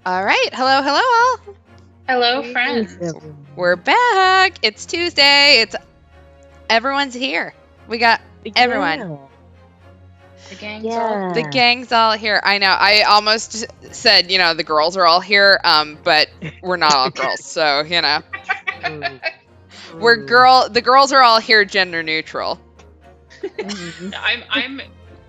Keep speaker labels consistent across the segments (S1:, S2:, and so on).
S1: All right. Hello, hello, all.
S2: Hello, friends.
S1: We're back. It's Tuesday. Everyone's here. We got everyone.
S2: The gang's all here.
S1: The gang's all here. I know. I almost said, the girls are all here, but we're not all girls. So, the girls are all here gender neutral.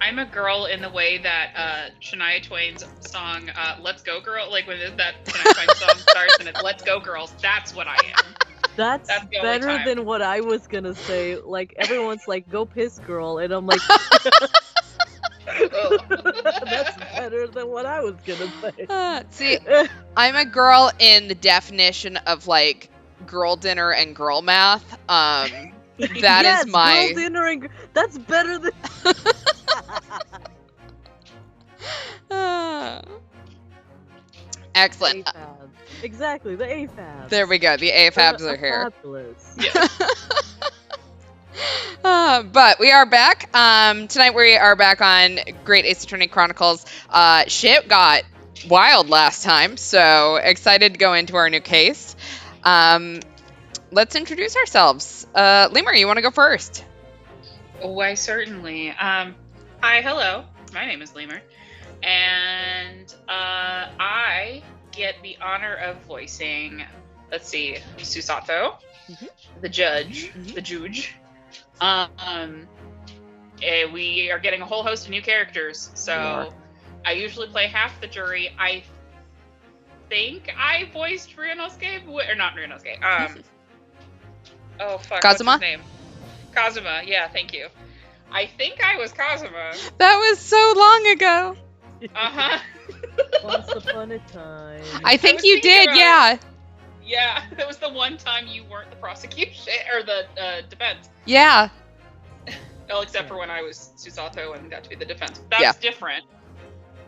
S2: I'm a girl in the way that Shania Twain's song "Let's Go Girl," like when that Shania Twain song starts and it's "Let's Go Girls," that's what I am.
S3: That's better than what I was gonna say. Like everyone's like, "Go piss, girl," and I'm like, that's better than what I was gonna say.
S1: See, I'm a girl in the definition of like girl dinner and girl math. That is my
S3: girl dinner and that's better than.
S1: Excellent.
S3: AFABs. Exactly, the AFABs.
S1: There we go. The AFABs are here.
S3: Fabulous.
S1: But we are back. Tonight we are back on Great Ace Attorney Chronicles. Shit got wild last time, so excited to go into our new case. Let's introduce ourselves. Lemur, you want to go first?
S2: Why, certainly. Hi, hello. My name is Lemur. And I get the honor of voicing, let's see, Susato, the judge, the Juge. We are getting a whole host of new characters, so I usually play half the jury. I think I voiced Ryunosuke, or not Ryunosuke. Oh fuck,
S1: Kazuma?
S2: what's his name? Kazuma, yeah, thank you. I think I was Kazuma.
S1: That was so long ago.
S3: Once upon a time.
S1: I think you did, yeah.
S2: Yeah, that was the one time you weren't the prosecution or the defense.
S1: Yeah.
S2: Well, except for when I was Susato and got to be the defense. That's different.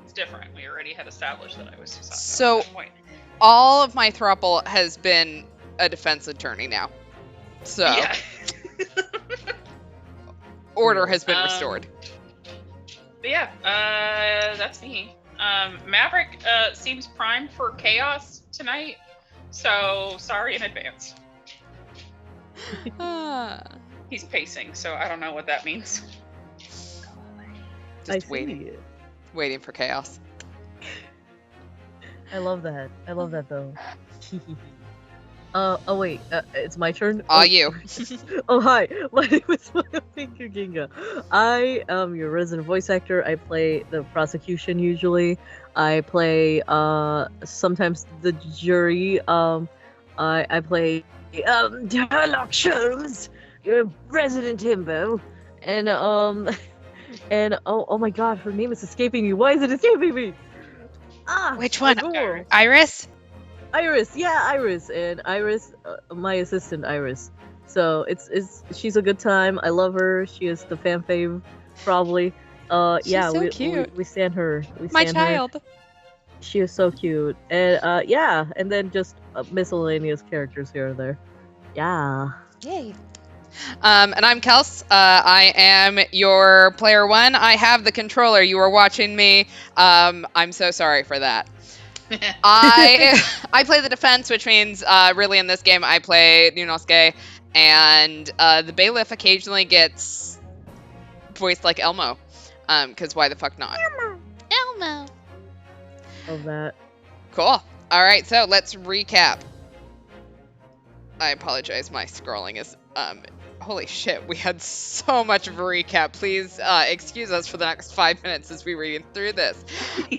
S2: It's different. We already had established that I was Susato.
S1: So,
S2: at that point.
S1: all of my throuple has been a defense attorney now. So,
S2: yeah.
S1: order has been restored.
S2: But yeah, that's me. Maverick seems primed for chaos tonight, so sorry in advance. He's pacing, so I don't know what that means.
S1: Just waiting for chaos.
S3: I love that. I love that though. Oh wait, it's my turn?
S1: You.
S3: Oh hi, my name is Manabingu Ginga. I am your resident voice actor. I play the prosecution usually. I play sometimes the jury. I play Sherlock Holmes, your resident himbo. And oh my god, her name is escaping me. Why is it escaping me?
S1: Which one? Iris?
S3: Iris, yeah, Iris, and Iris, my assistant Iris. So she's a good time. I love her. She is the fan fave, probably.
S1: She's so cute.
S3: We stand her.
S1: My child.
S3: Her. She is so cute, and yeah, and then just miscellaneous characters here and there. Yeah.
S1: Yay. And I'm Kels. I am your player one. I have the controller. You are watching me. I'm so sorry for that. I play the defense, which means really in this game I play Ryunosuke, and the bailiff occasionally gets voiced like Elmo, because why the fuck not? Elmo.
S3: Love that.
S1: Cool. All right, so let's recap. I apologize, my scrolling is holy shit, we had so much of a recap. Please excuse us for the next 5 minutes as we read through this.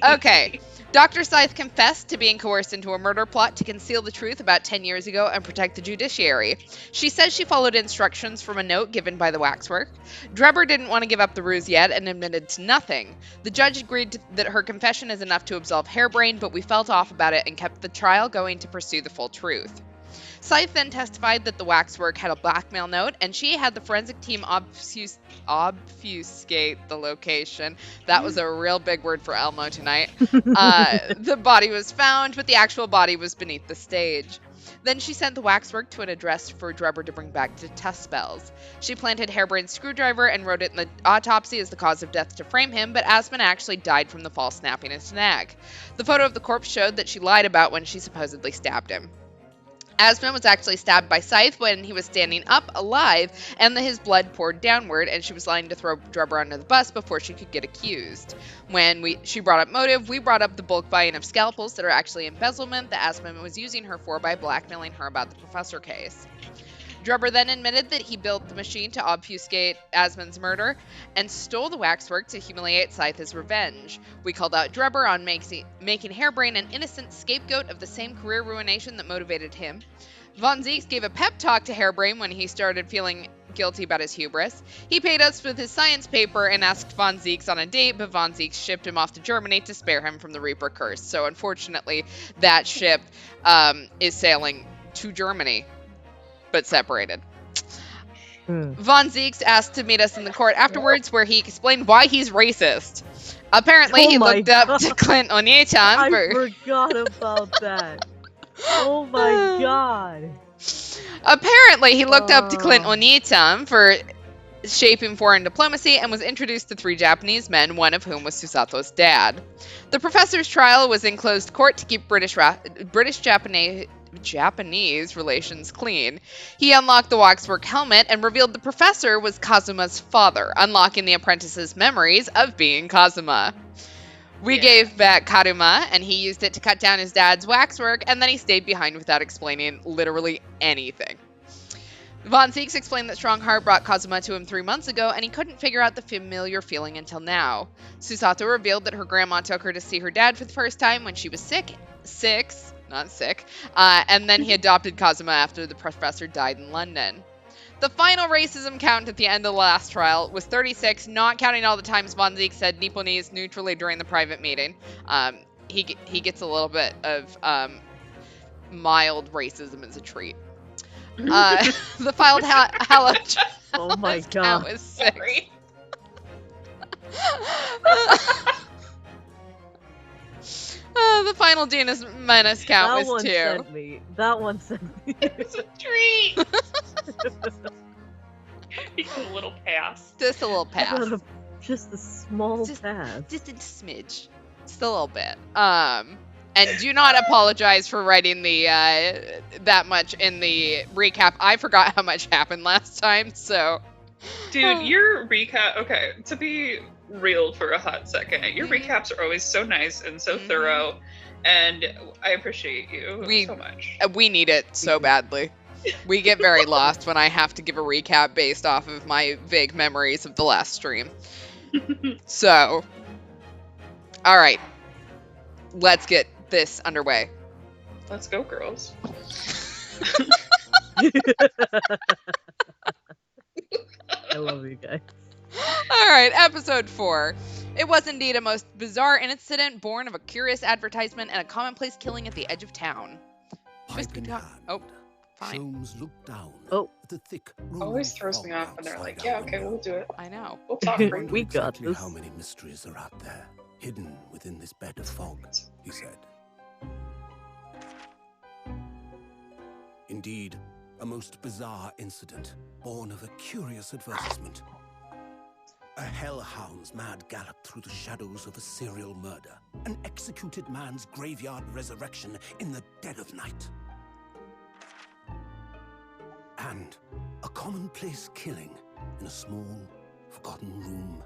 S1: Okay. Dr. Scythe confessed to being coerced into a murder plot to conceal the truth about 10 years ago and protect the judiciary. She says she followed instructions from a note given by the waxwork. Drebber didn't want to give up the ruse yet and admitted to nothing. The judge agreed that her confession is enough to absolve Hairbrain, but we felt off about it and kept the trial going to pursue the full truth. Scythe then testified that the waxwork had a blackmail note, and she had the forensic team obfuscate the location. That was a real big word for Elmo tonight. The body was found, but the actual body was beneath the stage. Then she sent the waxwork to an address for Drebber to bring back to test spells. She planted Hairbrain's screwdriver and wrote it in the autopsy as the cause of death to frame him, but Asmund actually died from the fall snapping his neck. The photo of the corpse showed that she lied about when she supposedly stabbed him. Asmund was actually stabbed by Scythe when he was standing up, alive, and his blood poured downward, and she was lying to throw Drebber under the bus before she could get accused. When she brought up motive, we brought up the bulk buying of scalpels that are actually embezzlement that Asmund was using her for by blackmailing her about the professor case. Drebber then admitted that he built the machine to obfuscate Asmund's murder and stole the waxwork to humiliate Scythe as revenge. We called out Drebber on making Hairbrain an innocent scapegoat of the same career ruination that motivated him. Von Zieks gave a pep talk to Hairbrain when he started feeling guilty about his hubris. He paid us with his science paper and asked Von Zieks on a date, but Von Zieks shipped him off to Germany to spare him from the Reaper curse. So unfortunately, that ship is sailing to Germany, but separated. Von Zieks asked to meet us in the court afterwards, where he explained why he's racist. Apparently, he looked up to Clint Onyechan for...
S3: I forgot about that. Oh my god.
S1: Apparently, he looked up to Clint Onyechan for shaping foreign diplomacy and was introduced to 3 Japanese men, one of whom was Susato's dad. The professor's trial was in closed court to keep British-Japanese relations clean. He unlocked the waxwork helmet and revealed the professor was Kazuma's father, unlocking the apprentice's memories of being Kazuma. We gave back Karuma, and he used it to cut down his dad's waxwork, and then he stayed behind without explaining literally anything. Von Zieks explained that Strongheart brought Kazuma to him 3 months ago, and he couldn't figure out the familiar feeling until now. Susato revealed that her grandma took her to see her dad for the first time when she was not sick, and then he adopted Kazuma after the professor died in London. The final racism count at the end of the last trial was 36, not counting all the times Von Zieks said Nipponese neutrally during the private meeting. He gets a little bit of mild racism as a treat. The filed halogen
S3: Oh my
S1: count
S3: god.
S1: was 6. The final genus menace count was 2.
S3: That one sent me.
S2: It's a treat. You get a little pass.
S1: Just a little pass.
S3: Just a small
S1: Just-
S3: pass.
S1: Just a smidge. Just a little bit. And do not apologize for writing the that much in the recap. I forgot how much happened last time, so.
S2: Dude, your recap, okay, to be real for a hot second, your recaps are always so nice and so thorough, and I appreciate you so much.
S1: We need it so badly. We get very lost when I have to give a recap based off of my vague memories of the last stream. So, all right, let's get this underway.
S2: Let's go, girls.
S3: I love you guys.
S1: All right, episode 4. It was indeed a most bizarre incident born of a curious advertisement and a commonplace killing at the edge of town. Oh, fine.
S4: Sholmes looked down at the thick
S2: Always throws me off when they're like, yeah, okay, we'll do it.
S1: I know.
S2: We'll talk.
S3: We got
S4: exactly
S3: this.
S4: how many mysteries are out there, hidden within this bed of fog, he said. Indeed, a most bizarre incident, born of a curious advertisement. A hellhound's mad gallop through the shadows of a serial murder, an executed man's graveyard resurrection in the dead of night. And a commonplace killing in a small, forgotten room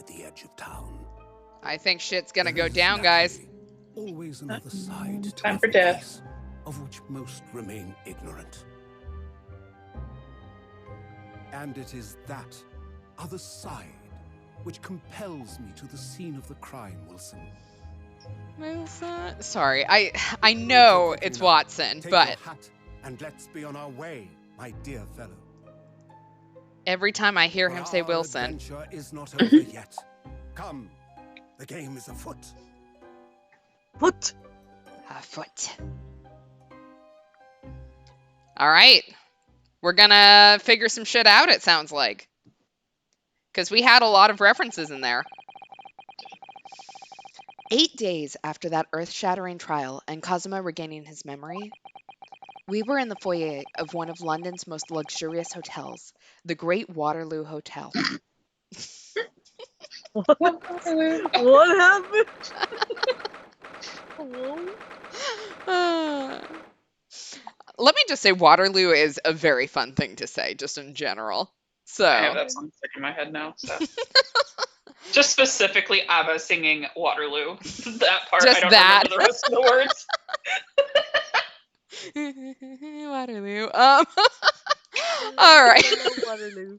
S4: at the edge of town.
S1: I think shit's gonna go
S4: There is
S1: down, guys.
S4: naturally always another side to
S2: Time for
S4: every
S2: death.
S4: case, of which most remain ignorant. And it is that other side which compels me to the scene of the crime, Wilson.
S1: Wilson? Sorry, I know it's Watson,
S4: Take
S1: but
S4: your hat and let's be on our way, my dear fellow.
S1: every time I hear him
S4: For
S1: say
S4: our
S1: Wilson,
S4: adventure is not over yet. Come, the game is afoot.
S3: What?
S1: afoot. All right, we're gonna figure some shit out, it sounds like. Because we had a lot of references in there. 8 days after that earth-shattering trial and Kazuma regaining his memory, We were in the foyer of one of London's most luxurious hotels, the Great Waterloo Hotel.
S3: What? What happened? Hello?
S1: Let me just say Waterloo is a very fun thing to say, just in general. So
S2: I have that song stuck in my head now. So. Just specifically ABBA singing Waterloo. That part,
S1: Just
S2: I don't
S1: that.
S2: remember the rest of the words.
S1: Waterloo. All right.
S3: Waterloo.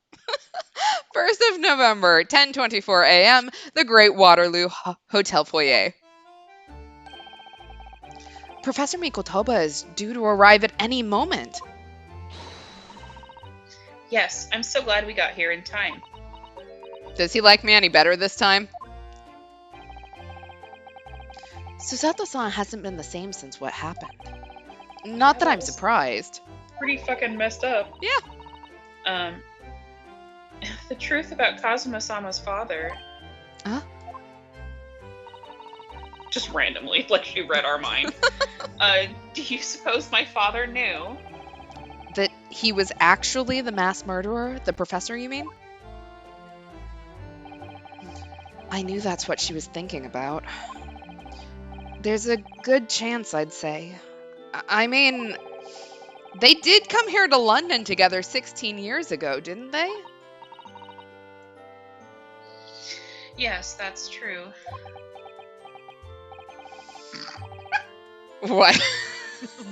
S1: 1st of November, 10:24 a.m., the Great Waterloo Hotel foyer. Professor Mikotoba is due to arrive at any moment.
S2: Yes, I'm so glad we got here in time.
S1: Does he like me any better this time? Susato-san hasn't been the same since what happened. Not that I'm surprised.
S2: Pretty fucking messed up.
S1: Yeah.
S2: The truth about Kazuma-sama's father.
S1: Huh?
S2: Just randomly, like she read our mind. Do you suppose my father knew?
S1: That he was actually the mass murderer? The professor, you mean? I knew that's what she was thinking about. There's a good chance, I'd say. I mean, they did come here to London together 16 years ago, didn't they?
S2: Yes, that's true.
S1: What?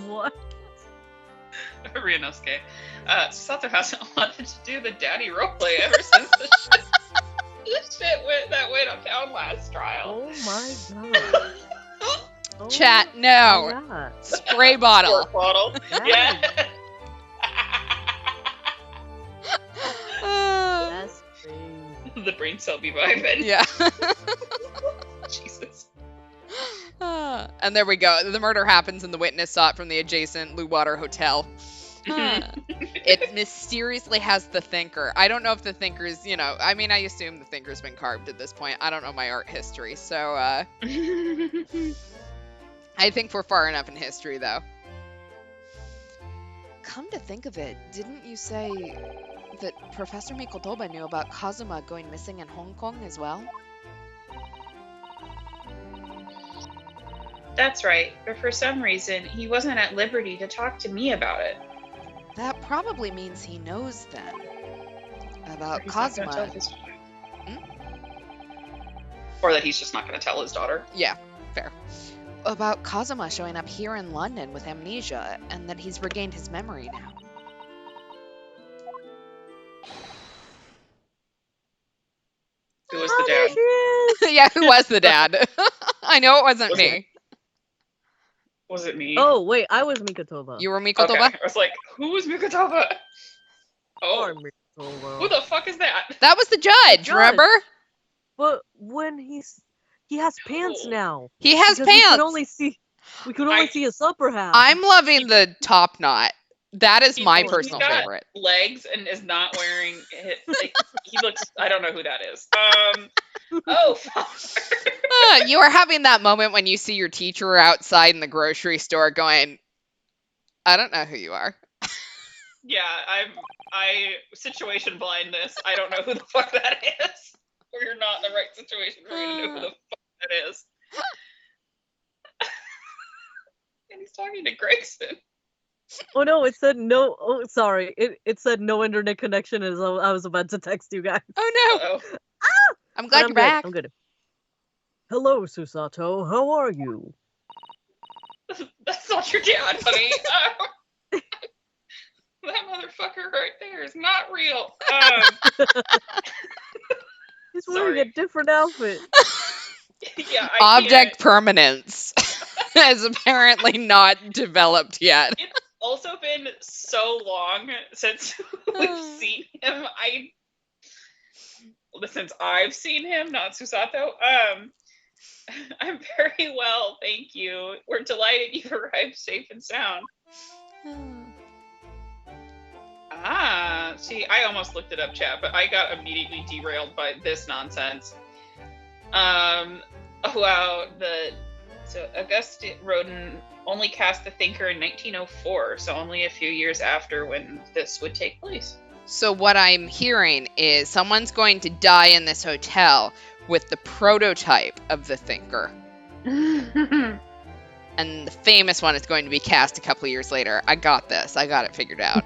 S3: What?
S2: Ryunosuke. Susato hasn't wanted to do the daddy roleplay ever since the shit went uptown last trial.
S3: Oh my god. Oh
S1: Chat, no.
S3: my god.
S1: Spray bottle.
S2: Squirt bottle.
S3: That
S2: Yeah.
S3: That's crazy.
S2: The brain cell be vibing.
S1: Yeah.
S2: Jesus.
S1: And there we go. The murder happens and the witness saw it from the adjacent Blue Water Hotel. It mysteriously has the thinker. I don't know if the thinker's, I mean, I assume the thinker's been carved at this point. I don't know my art history, so I think we're far enough in history, though. Come to think of it, didn't you say that Professor Mikotoba knew about Kazuma going missing in Hong Kong as well?
S2: That's right, but for some reason, he wasn't at liberty to talk to me about it.
S1: That probably means he knows then. About
S2: He's not gonna tell
S1: Kazuma.
S2: his- Or that he's just not going to tell his daughter.
S1: Yeah, fair. About Kazuma showing up here in London with amnesia, and that he's regained his memory now.
S2: Who was the dad?
S1: Yeah, who was the dad? I know it wasn't me.
S2: Was it me?
S3: Oh wait, I was Mikotoba.
S1: You were
S2: okay.
S1: Mikotoba?
S2: I was like, who was Mikotoba? Oh,
S3: Or Mikotoba.
S2: who the fuck is that?
S1: That was the judge,
S3: judge.
S1: remember?
S3: But when he has pants now.
S1: He has
S3: Because
S1: pants.
S3: We could only see his upper half.
S1: I'm loving the top knot. That is my
S2: He's
S1: personal
S2: got
S1: favorite.
S2: Legs and is not wearing it. Like, he looks. I don't know who that is. Oh, father.
S1: You are having that moment when you see your teacher outside in the grocery store going, I don't know who you are.
S2: Yeah, I situation blindness. I don't know who the fuck that is. Or you're not in the right situation for me to know who the fuck that is. And he's talking to Gregson.
S3: Oh no, it said no. Oh, sorry. It said no internet connection as I was about to text you guys.
S1: Oh no.
S2: Uh-oh.
S1: I'm glad you're back.
S3: I'm good. Hello, Susato. How are you?
S2: That's not your dad, honey. That motherfucker right there is not real.
S3: He's wearing
S2: Sorry.
S3: a different outfit.
S2: Yeah, I
S1: Object
S2: can't.
S1: permanence is apparently not developed yet.
S2: It's also been so long since we've seen him. Since I've seen him, not Susato. I'm very well, thank you. We're delighted you've arrived safe and sound. See, I almost looked it up, chat, but I got immediately derailed by this nonsense. About the So Auguste Rodin only cast the Thinker in 1904, so only a few years after when this would take place.
S1: So what I'm hearing is someone's going to die in this hotel with the prototype of the Thinker. And the famous one is going to be cast a couple years later. I got this. I got it figured out.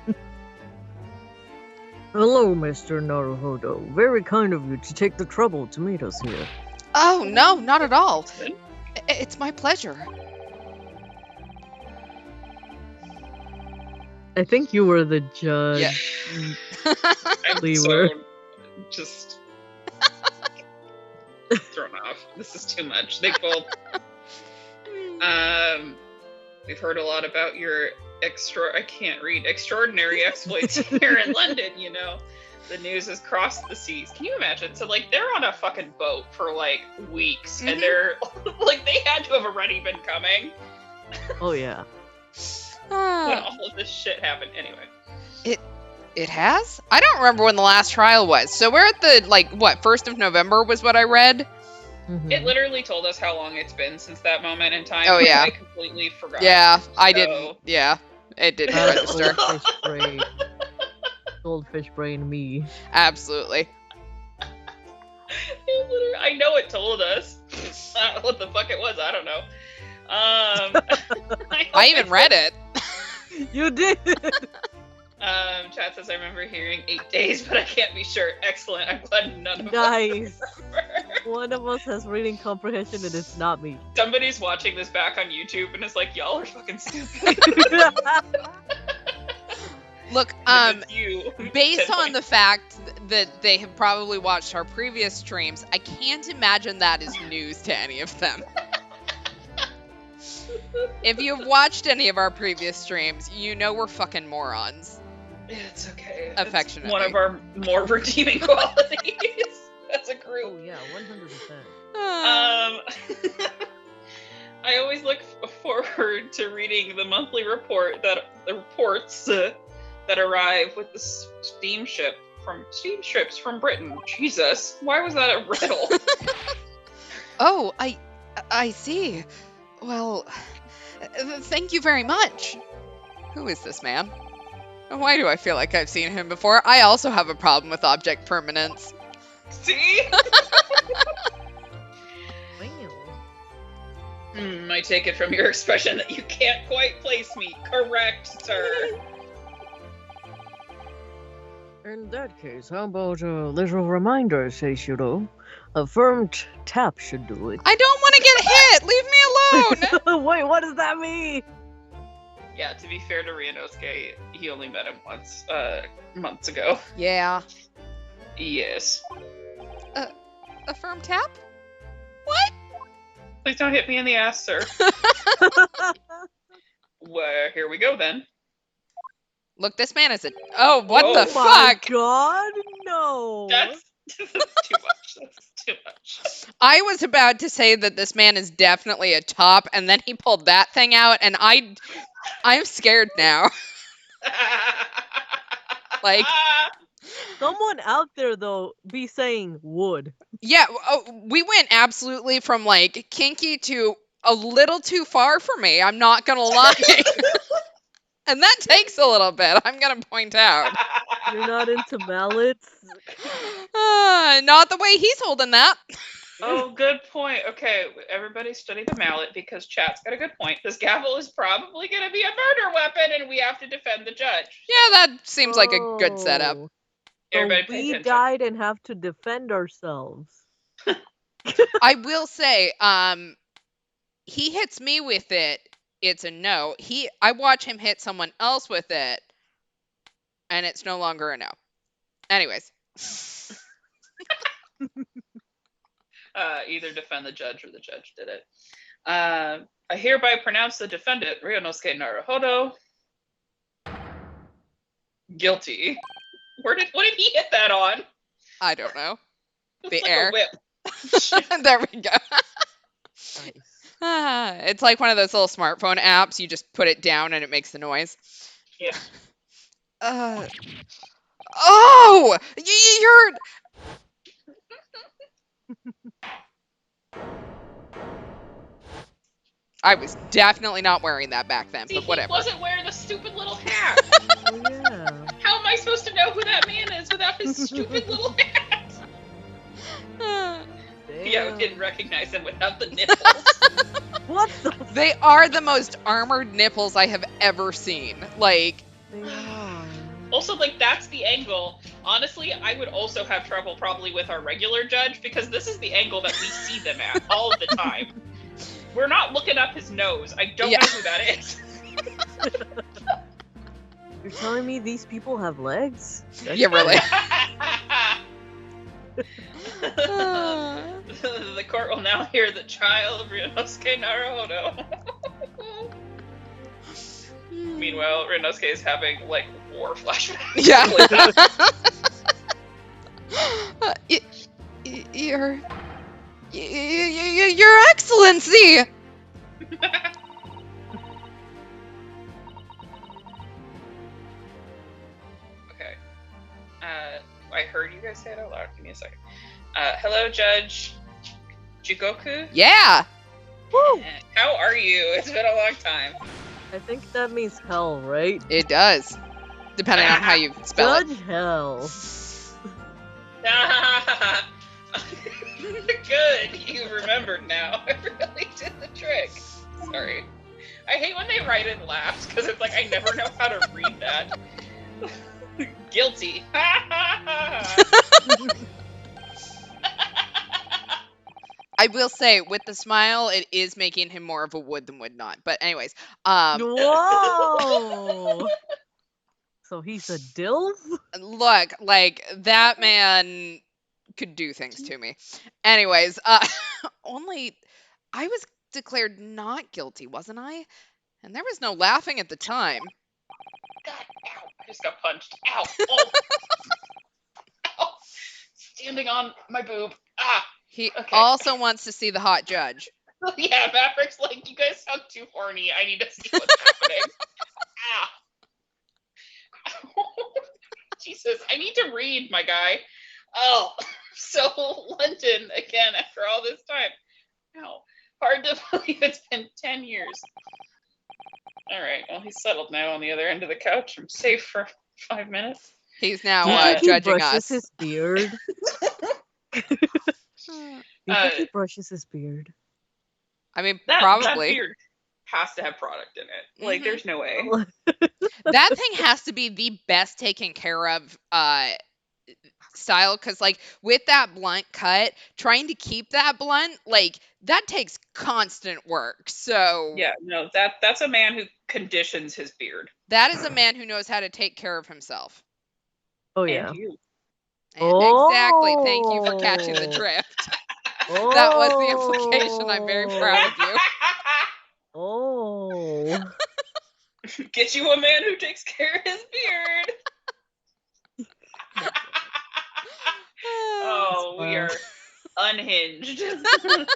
S3: Hello, Mr. Naruhodo. Very kind of you to take the trouble to meet us here.
S1: Oh, no, not at all. It's my pleasure.
S3: I think you were the judge.
S1: Yeah.
S2: I'm
S3: Lemur.
S2: so just thrown off. This is too much. They both. We've heard a lot about your extraordinary exploits here in London. You know, the news has crossed the seas. Can you imagine? So like they're on a fucking boat for like weeks, and they're like they had to have already been coming
S3: Oh, yeah.
S2: when all of this shit happened. Anyway.
S1: It has? I don't remember when the last trial was. So we're at the, 1st of November was what I read?
S3: Mhm.
S2: It literally told us how long it's been since that moment in time.
S1: Oh, yeah.
S2: I completely forgot.
S1: Yeah, I
S2: So-
S1: didn't. Yeah, it didn't
S3: That's
S1: register.
S3: Goldfish brain. Goldfish brain me.
S1: Absolutely.
S2: I know it told us. I don't know what the fuck it was. I don't know.
S1: I even read it.
S3: You did!
S2: Chat says I remember hearing 8 days, but I can't be sure. Excellent. I'm glad none of us
S3: Nice.
S2: remember.
S3: One of us has reading comprehension and it's not me.
S2: Somebody's watching this back on YouTube and is like, y'all are fucking stupid.
S1: Look,
S2: It's you.
S1: based on the fact that they have probably watched our previous streams, I can't imagine that is news to any of them. If you've watched any of our previous streams, you know we're fucking morons.
S2: It's okay.
S1: Affectionately.
S2: It's one of our more redeeming qualities as a
S3: Oh,
S2: group.
S3: yeah, 100%.
S2: I always look forward to reading the monthly reports that arrive with the steamships from Britain. Jesus, why was that a riddle?
S1: Oh, I see. Well, thank you very much. Who is this man? Why do I feel like I've seen him before? I also have a problem with object permanence.
S2: See?
S3: Wow.
S2: I take it from your expression that you can't quite place me. Correct, sir.
S3: In that case, how about a little reminder, Seishiro? A firm tap should do it.
S1: I don't want to get hit! Leave me alone!
S3: Wait, what does that mean?
S2: Yeah, to be fair to Ryunosuke, he only met him once, months ago.
S1: Yeah.
S2: Yes.
S1: A firm tap? What?
S2: Please don't hit me in the ass, sir. Well, here we go then.
S1: Look, this man is a... Oh, what
S2: Oh
S1: the
S3: My
S1: fuck?
S3: God, no.
S2: That's too much. That's too much.
S1: I was about to say that this man is definitely a top, and then he pulled that thing out, and I'm scared now. Like...
S3: Someone out there, though, be saying would.
S1: Yeah, we went absolutely from, like, kinky to a little too far for me. I'm not gonna lie. And that takes a little bit, I'm gonna point out.
S3: You're not into mallets?
S1: Not the way he's holding that.
S2: Oh, good point. Okay, everybody study the mallet because chat's got a good point. This gavel is probably going to be a murder weapon and we have to defend the judge.
S1: Yeah, that seems like a good setup.
S3: Oh.
S2: Everybody
S3: So
S2: pay
S3: we
S2: attention.
S3: died and have to defend ourselves.
S1: I will say, he hits me with it, it's a no. I watch him hit someone else with it, and it's no longer a no. Anyways.
S2: Either defend the judge or the judge did it. I hereby pronounce the defendant, Ryunosuke Naruhodo, guilty. What did he hit that on?
S1: I don't know.
S2: It's
S1: The
S2: like
S1: air.
S2: a whip.
S1: There we go.
S3: Nice.
S1: It's like one of those little smartphone apps. You just put it down and it makes the noise.
S2: Yeah.
S1: Oh! You're... I was definitely not wearing that back then,
S2: See,
S1: but whatever.
S2: he wasn't wearing the stupid little hat.
S3: Oh, yeah.
S2: How am I supposed to know who that man is without his stupid little hat? Yeah, we didn't recognize him without the nipples.
S3: What the?
S1: They are the most armored nipples I have ever seen. Like,
S3: They are.
S2: Also, like, that's the angle. Honestly, I would also have trouble probably with our regular judge, because this is the angle that we see them at all of the time. We're not looking up his nose. I don't know who that is.
S3: You're telling me these people have legs?
S1: yeah, really.
S2: The court will now hear the trial of Ryunosuke Naruhodo. Meanwhile, Ryunosuke is having, like, war flashbacks.
S1: Yeah. Your Excellency!
S2: Okay. I heard you guys say it out loud. Give me a second. Hello, Judge Jigoku?
S1: Yeah!
S3: Woo!
S2: How are you? It's been a long time.
S3: I think that means hell, right?
S1: It does. Depending on how you spell
S3: Judge hell.
S2: Good, you remembered now. I really did the trick. Sorry. I hate when they write in laughs, because it's like I never know how to read that. Guilty.
S1: I will say, with the smile, it is making him more of a would than would not. But anyways,
S3: Whoa! So he's a dilf?
S1: look, like, that man could do things to me. Anyways, only I was declared not guilty, wasn't I? And there was no laughing at the time.
S2: God, ow. I just got punched. Ow. Oh. Ow. Standing on my boob. Ah.
S1: He
S2: Okay.
S1: also wants to see the hot judge.
S2: Yeah, Maverick's like, you guys sound too horny. I need to see what's happening. Ah. Jesus, I need to read, my guy. Oh, so London again after all this time. Ow. Hard to believe it's been 10 years. All right, well, he's settled now on the other end of the couch. I'm safe for 5 minutes.
S1: He's now
S3: Do you think he
S1: judging
S3: brushes
S1: us.
S3: his beard? Do you think he brushes his beard?
S1: I mean,
S2: That
S1: probably.
S2: beard has to have product in it. Like,
S1: Mhm.
S2: there's no way.
S1: That thing has to be the best taken care of style, because, like, with that blunt cut, trying to keep that blunt, like, that takes constant work. So
S2: Yeah, no, that's a man who conditions his beard.
S1: that is a man who knows how to take care of himself.
S3: Oh yeah.
S2: And you.
S1: And exactly. Thank you for catching the drift. That was the implication. I'm very proud of you.
S3: Oh.
S2: Get you a man who takes care of his beard. Oh, we are unhinged. To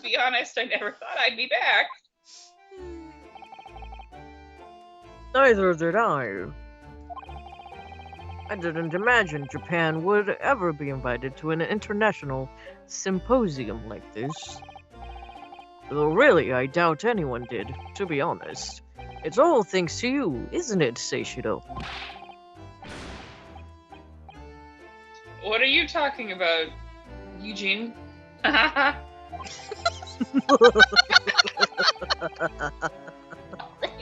S2: be honest, I never thought I'd be back.
S3: Neither did I. I didn't imagine Japan would ever be invited to an international symposium like this. Though really, I doubt anyone did, to be honest. It's all thanks to you, isn't it, Seishido?
S2: What are you talking about, Eugene?
S3: That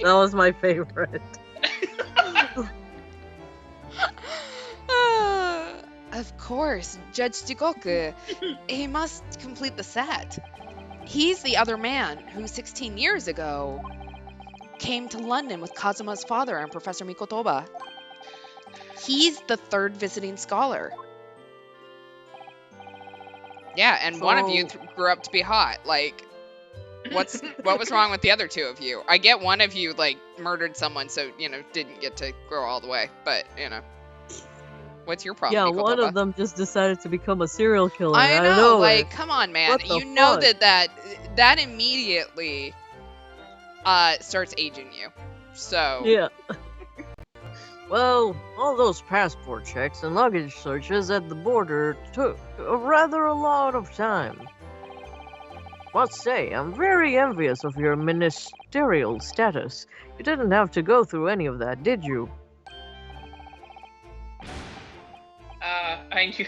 S3: was my favorite.
S1: Of course, Judge Jigoku. He must complete the set. He's the other man who 16 years ago came to London with Kazuma's father and Professor Mikotoba. He's the third visiting scholar. Yeah, and one of you grew up to be hot. Like, what was wrong with the other two of you? I get one of you, like, murdered someone, so, didn't get to grow all the way. But, what's your problem,
S3: Yeah,
S1: Mikotoba?
S3: one of them just decided to become a serial killer.
S1: I
S3: out of
S1: know,
S3: nowhere.
S1: like, come on, man.
S3: What the
S1: You know
S3: fuck?
S1: that immediately starts aging you. So
S3: Yeah. Well, all those passport checks and luggage searches at the border took a lot of time. Must say, I'm very envious of your ministerial status. You didn't have to go through any of that, did you?
S2: I knew.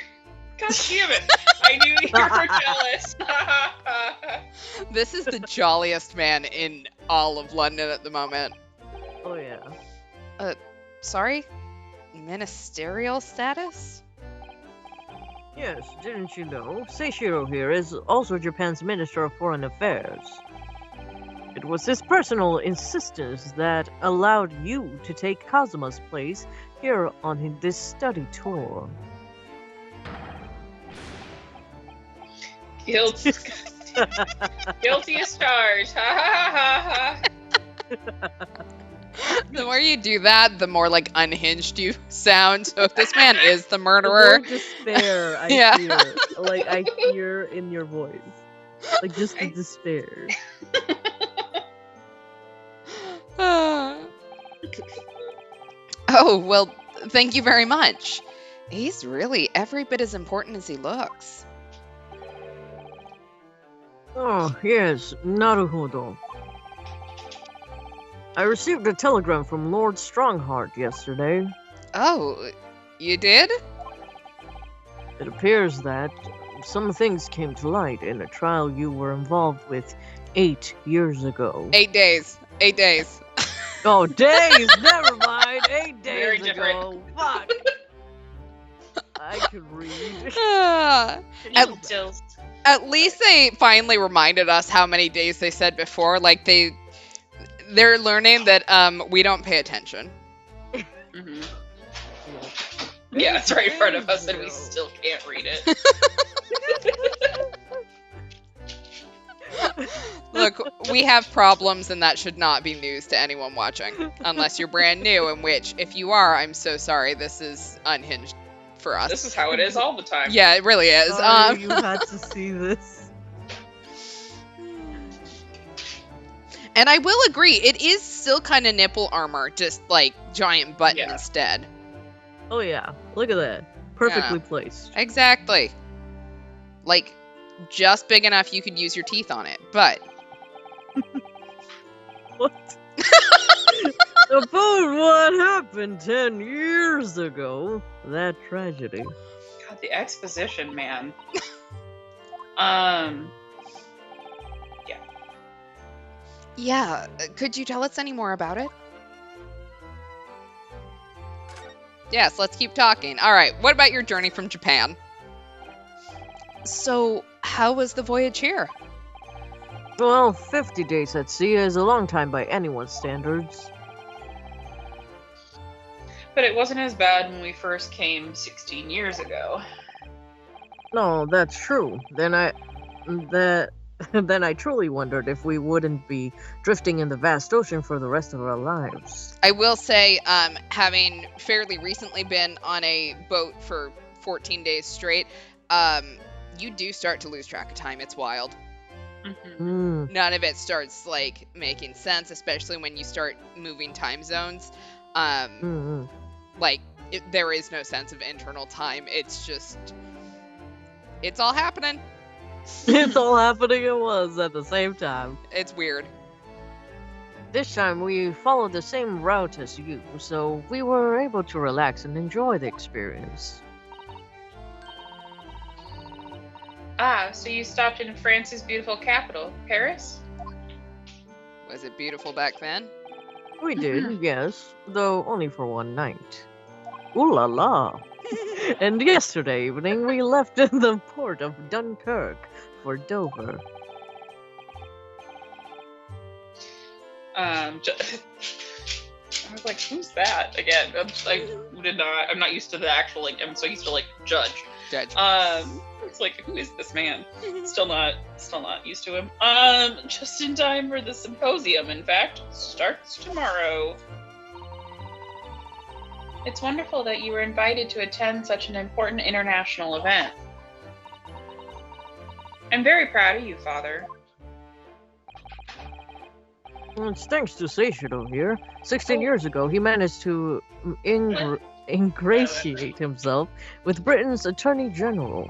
S2: God damn it! I knew you were jealous.
S1: This is the jolliest man in all of London at the moment.
S3: Oh yeah.
S1: Sorry? Ministerial status?
S3: Yes, didn't you know? Seishiro here is also Japan's Minister of Foreign Affairs. It was his personal insistence that allowed you to take Kazuma's place here on this study tour.
S2: Guilty as charged. Ha ha ha ha.
S1: The more you do that, the more like unhinged you sound. So if this man is the
S3: The
S1: murderer,
S3: more despair I
S1: Yeah.
S3: hear. Like, I hear in your voice. Like, just the despair.
S1: Oh, well, thank you very much. He's really every bit as important as he looks.
S3: Oh, yes, naruhodo. I received a telegram from Lord Strongheart yesterday.
S1: Oh, you did?
S3: It appears that some things came to light in a trial you were involved with 8 years ago.
S1: 8 days. 8 days.
S3: Oh, days! Never mind! 8
S2: Very
S3: days
S2: different.
S3: ago! Fuck! I could read.
S1: At least they finally reminded us how many days they said before. Like they're learning that we don't pay attention.
S2: Mm-hmm. Yeah, it's right in front of us and we still can't read it.
S1: Look, we have problems and that should not be news to anyone watching. Unless you're brand new, in which, if you are, I'm so sorry. This is unhinged for us.
S2: This is how it is all the time.
S1: Yeah, it really is.
S3: Sorry you had to see this.
S1: And I will agree, it is still kind of nipple armor, just like giant button
S2: Yeah.
S1: instead.
S3: Oh yeah, look at that. Perfectly placed.
S1: Exactly. Like, just big enough you could use your teeth on it, but...
S3: What? About what happened 10 years ago. That tragedy.
S2: God, the exposition, man.
S1: Yeah, could you tell us any more about it? Yes, let's keep talking. Alright, what about your journey from Japan? So, how was the voyage here?
S3: Well, 50 days at sea is a long time by anyone's standards.
S2: But it wasn't as bad when we first came 16 years ago.
S3: No, that's true. Then I truly wondered if we wouldn't be drifting in the vast ocean for the rest of our lives.
S1: I will say, having fairly recently been on a boat for 14 days straight, you do start to lose track of time. It's wild.
S2: Mm-hmm.
S1: None of it starts, like, making sense, especially when you start moving time zones. Like, there is no sense of internal time. It's just... It's all happening.
S3: It's all happening at once at the same time.
S1: It's weird.
S3: This time we followed the same route as you, so we were able to relax and enjoy the experience.
S2: Ah, so you stopped in France's beautiful capital, Paris?
S1: Was it beautiful back then?
S3: We did, yes, though only for one night. Ooh la la! And yesterday evening we left in the port of Dunkirk for Dover.
S2: I was like, who's that? Again, I'm not used to the actual, like, I'm so used to, like, judge. It's like, who is this man? Still not used to him. Just in time for the symposium, in fact. Starts tomorrow. It's wonderful that you were invited to attend such an important international event. I'm very proud of you, Father.
S3: Well, it's thanks to Seishiro here. 16 years ago, he managed to ingratiate himself with Britain's Attorney General.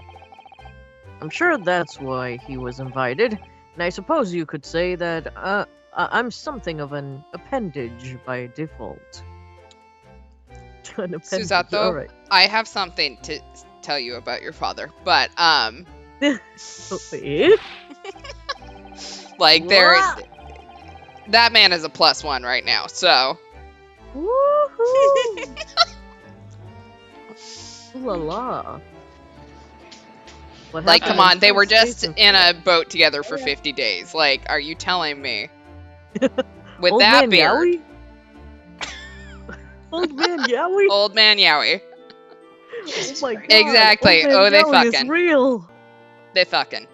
S3: I'm sure that's why he was invited. And I suppose you could say that I'm something of an appendage by default. An appendage. All
S1: Susato,
S3: right.
S1: I have something to tell you about your father, but
S3: Wait.
S1: like there,
S3: What?
S1: that man is a +1 right now. So,
S3: Woohoo! Ooh la la. What
S1: like,
S3: happened
S1: come
S3: in
S1: on, they were
S3: first
S1: just
S3: station?
S1: in a boat together for 50 days. Like, are you telling me? With
S3: Old
S1: that
S3: man
S1: beard,
S3: Yowie? Old man Yowie?
S1: old man Yowie.
S3: Oh my god.
S1: Exactly.
S3: Old man
S1: Oh, they
S3: Yowie is
S1: fucking.
S3: real.
S1: They fucking.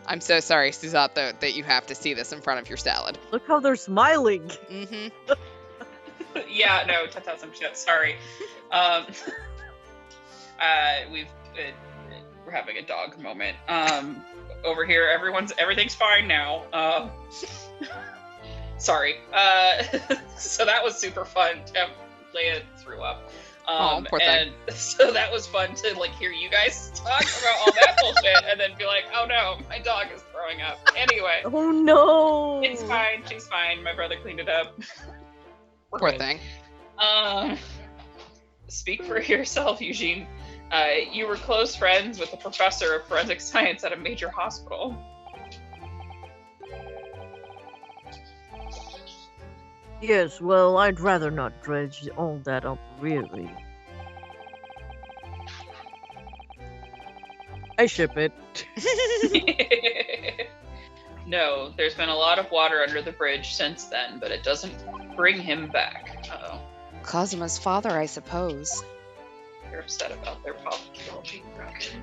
S1: I'm so sorry, Susato, that you have to see this in front of your salad.
S3: Look how they're smiling.
S1: Mm-hmm.
S2: Yeah, no, 10,000 shit. Sorry. We're having a dog moment. Over here, everything's fine now. Sorry. So that was super fun. Leia threw up.
S1: Poor thing.
S2: And so that was fun to like hear you guys talk about all that bullshit and then be like, oh no, my dog is throwing up. Anyway.
S3: Oh no.
S2: It's fine. She's fine. My brother cleaned it up.
S1: Poor thing.
S2: Speak for yourself, Eugene. You were close friends with the professor of forensic science at a major hospital.
S3: Yes, well, I'd rather not dredge all that up, really. I ship it.
S2: No, there's been a lot of water under the bridge since then, but it doesn't bring him back. Uh-oh.
S1: Kazuma's father, I suppose.
S2: They're upset about their polycule being broken.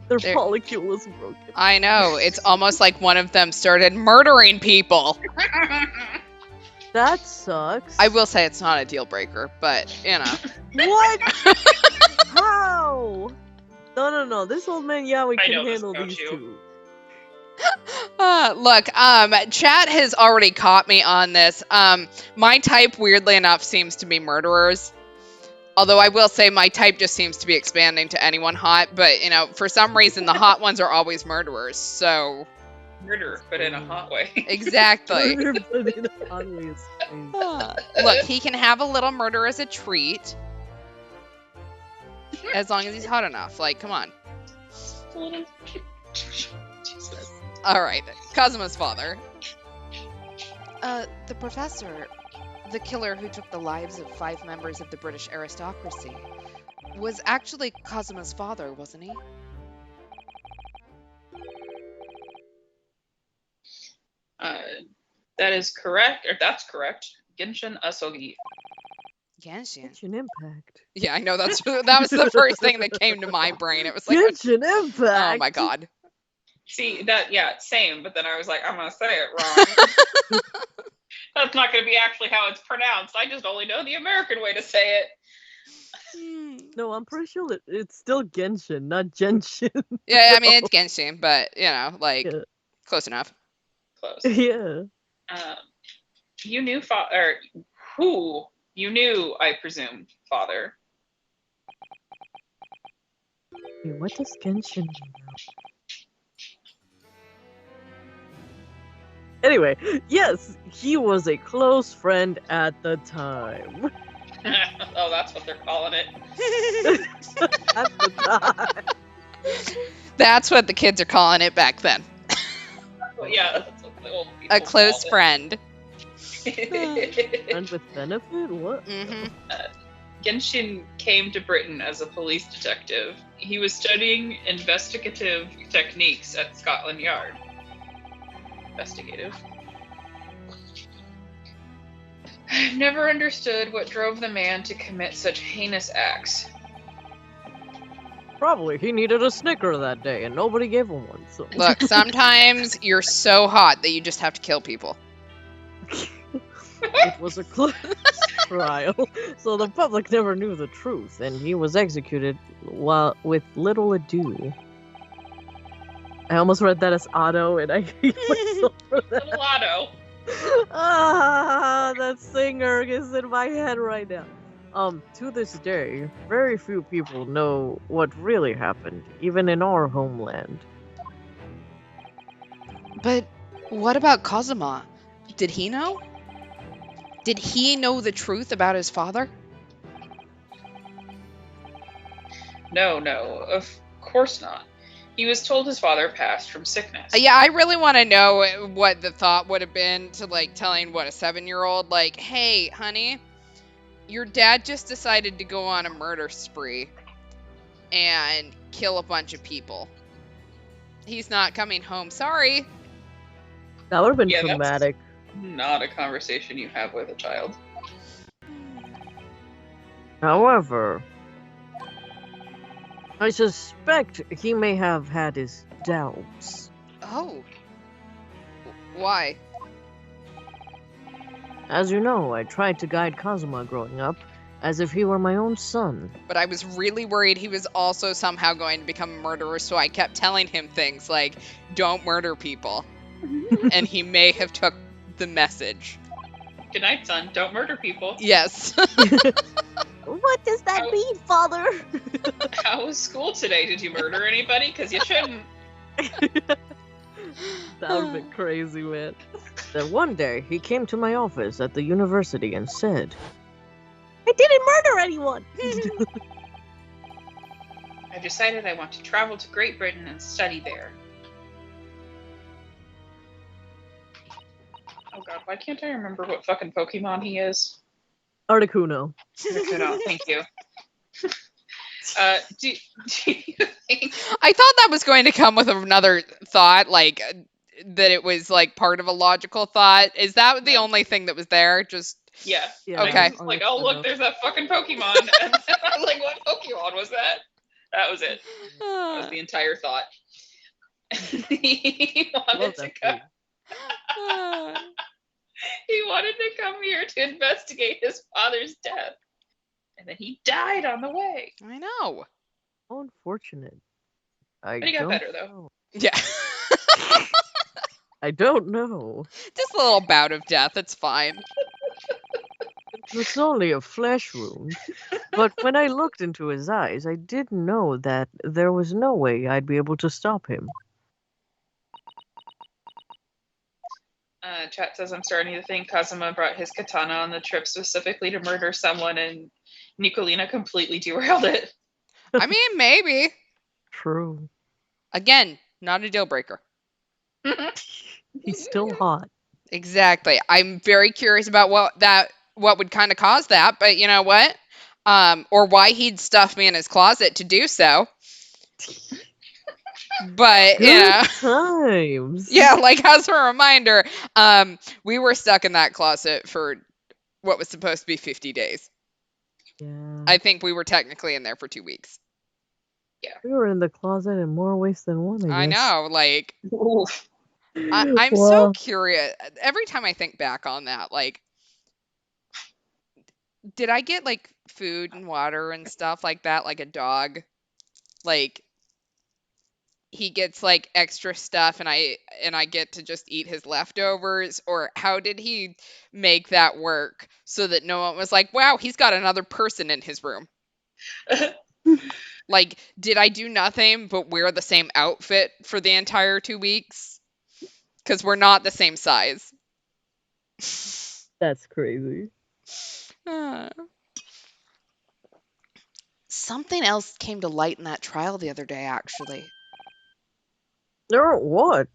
S3: Their
S1: They're-
S3: polycule is broken.
S1: I know. It's almost like one of them started murdering people.
S3: That sucks.
S1: I will say it's not a deal breaker, but, you know.
S3: What? How? No. This old man Yowie
S2: I
S3: can
S2: know this,
S3: handle
S2: don't
S3: these
S2: you?
S3: two.
S1: Look, chat has already caught me on this. My type, weirdly enough, seems to be murderers. Although I will say my type just seems to be expanding to anyone hot, but, you know, for some reason the hot ones are always murderers, so...
S2: Murder, but in a hot way.
S1: Exactly.
S3: Murder, but in a odd way is strange.
S1: Look, he can have a little murder as a treat. As long as he's hot enough. Like, come on.
S2: Jesus.
S1: Alright, Kazuma's father. The professor, the killer who took the lives of 5 members of the British aristocracy, was actually Kazuma's father, wasn't he?
S2: That is correct, or that's correct. Genshin Asogi.
S1: Genshin.
S3: Genshin Impact.
S1: Yeah, I know that was the first thing that came to my brain. It was like,
S3: Genshin Impact.
S1: oh my god.
S2: See, yeah, same, but then I was like, I'm gonna say it wrong. That's not gonna be actually how it's pronounced. I just only know the American way to say it.
S3: No, I'm pretty sure that it's still Genshin, not Genshin.
S1: Yeah, I mean, it's Genshin, but, you know, like,
S3: Yeah.
S1: close enough.
S2: Close.
S3: Yeah.
S2: You knew father. Who? You knew, I presume, father.
S3: Wait, what does Genshin mean now? Anyway, yes, he was a close friend at the time.
S2: Oh, that's what they're calling it.
S3: At the time.
S1: That's what the kids are calling it back then.
S2: Well, yeah, that's what the old people
S1: A close
S2: called
S1: friend.
S2: it.
S3: Friend with benefit? What?
S1: Mm-hmm.
S2: Genshin came to Britain as a police detective. He was studying investigative techniques at Scotland Yard. Investigative. I've never understood what drove the man to commit such heinous acts.
S3: Probably he needed a Snicker that day and nobody gave him one. So
S1: Look, sometimes you're so hot that you just have to kill people.
S3: it was a close trial, so the public never knew the truth, and he was executed with little ado. I almost read that as Otto, and I hate myself for that.
S2: Little Otto.
S3: Ah, that singer is in my head right now. To this day, very few people know what really happened, even in our homeland.
S1: But what about Kazuma? Did he know? Did he know the truth about his father?
S2: No, of course not. He was told his father passed from sickness.
S1: Yeah, I really want to know what the thought would have been to, like, telling, what, a 7-year-old, like, hey, honey, your dad just decided to go on a murder spree and kill a bunch of people. He's not coming home. Sorry.
S3: That would have been
S2: Yeah, that's-
S3: traumatic.
S2: Not a conversation you have with a child.
S3: However, I suspect he may have had his doubts.
S1: Oh. Why?
S3: As you know, I tried to guide Kazuma growing up, as if he were my own son.
S1: But I was really worried he was also somehow going to become a murderer, so I kept telling him things like, don't murder people. And he may have took the message.
S2: Good night, son. Don't murder people.
S1: Yes.
S3: What does that mean, father?
S2: How was school today? Did you murder anybody? Because you shouldn't.
S3: That would have been crazy, man. Then one day, he came to my office at the university and said, I didn't murder anyone!
S2: I decided I want to travel to Great Britain and study there. Oh god, why can't I remember what fucking Pokemon he is?
S3: Articuno.
S2: No, thank you. Do you think...
S1: I thought that was going to come with another thought, like, that it was, like, part of a logical thought. Is that the only thing that was there? Just...
S2: Yeah.
S1: Okay.
S2: Like, oh look, there's that fucking Pokemon. And I was like, what Pokemon was that? That was it. That was the entire thought. He wanted to come. He wanted to come here to investigate his father's death. And then he died on the way.
S1: I know.
S3: How unfortunate.
S2: But he got better, though.
S3: know.
S1: Yeah.
S3: I don't know.
S1: Just a little bout of death. It's fine.
S3: It was only a flesh wound. But when I looked into his eyes, I did know that there was no way I'd be able to stop him.
S2: Chat says, I'm starting to think Kazuma brought his katana on the trip specifically to murder someone, and Nicolina completely derailed it.
S1: I mean, maybe.
S3: True.
S1: Again, not a deal breaker.
S3: He's still hot.
S1: Exactly. I'm very curious about what would kind of cause that, but you know what? Or why he'd stuff me in his closet to do so. But
S3: Good times.
S1: Yeah, like as a reminder, we were stuck in that closet for what was supposed to be 50 days.
S3: Yeah.
S1: I think we were technically in there for 2 weeks.
S2: Yeah.
S3: We were in the closet in more ways than one, I
S1: I
S3: guess.
S1: know, like I'm so curious. Every time I think back on that, like, did I get like food and water and stuff like that, like a dog? Like, he gets like extra stuff and I get to just eat his leftovers, or how did he make that work so that no one was like, wow, he's got another person in his room? Like, did I do nothing but wear the same outfit for the entire 2 weeks? Because we're not the same size.
S3: That's crazy.
S1: Something else came to light in that trial the other day, actually.
S3: What?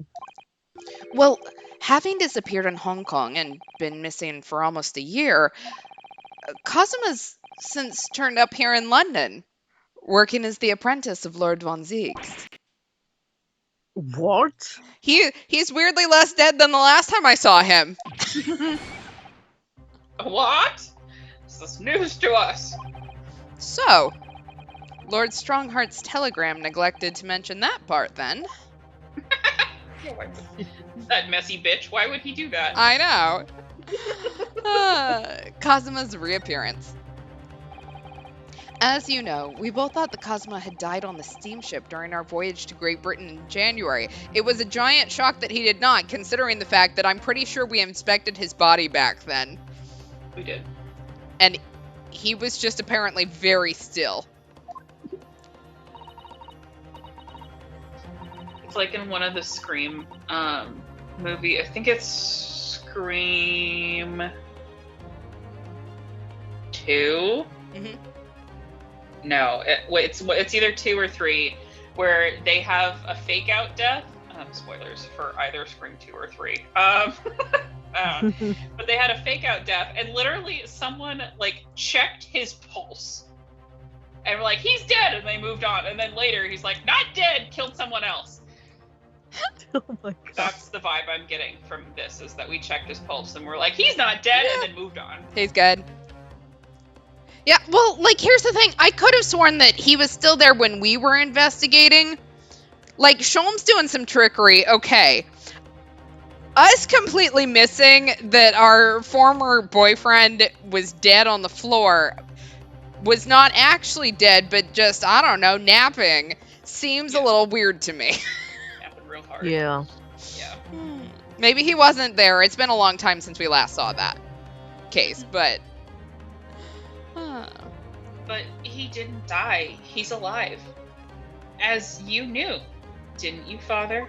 S1: Well, having disappeared in Hong Kong and been missing for almost a year, Kazuma's since turned up here in London, working as the apprentice of Lord Von Ziegs.
S3: What?
S1: He's weirdly less dead than the last time I saw him.
S2: What? This is news to us.
S1: So, Lord Strongheart's telegram neglected to mention that part then.
S2: That messy bitch. Why would he do that?
S1: I know. Kazuma's reappearance. As you know, we both thought that Kazuma had died on the steamship during our voyage to Great Britain in January. It was a giant shock that he did not, considering the fact that I'm pretty sure we inspected his body back then.
S2: We did.
S1: And he was just apparently very still.
S2: It's like in one of the Scream movie. I think it's Scream 2.
S1: Mhm.
S2: No, it's either 2 or 3, where they have a fake out death. Spoilers for either Scream 2 or 3. But they had a fake out death, and literally someone like checked his pulse, and were like, "He's dead," and they moved on. And then later, he's like, "Not dead, killed someone else."
S3: Oh my god.
S2: That's the vibe I'm getting from this, is that we checked his pulse and we're like, "He's not dead," and then moved on.
S1: He's good. Yeah, well, like, here's the thing. I could have sworn that he was still there when we were investigating. Like, Sholm's doing some trickery, okay. Us completely missing that our former boyfriend was dead on the floor, was not actually dead, but just, I don't know, napping, seems a little weird to me.
S2: Happened real hard.
S3: Yeah.
S2: Yeah.
S1: Maybe he wasn't there. It's been a long time since we last saw that case, but...
S2: But he didn't die. He's alive. As you knew. Didn't you, Father?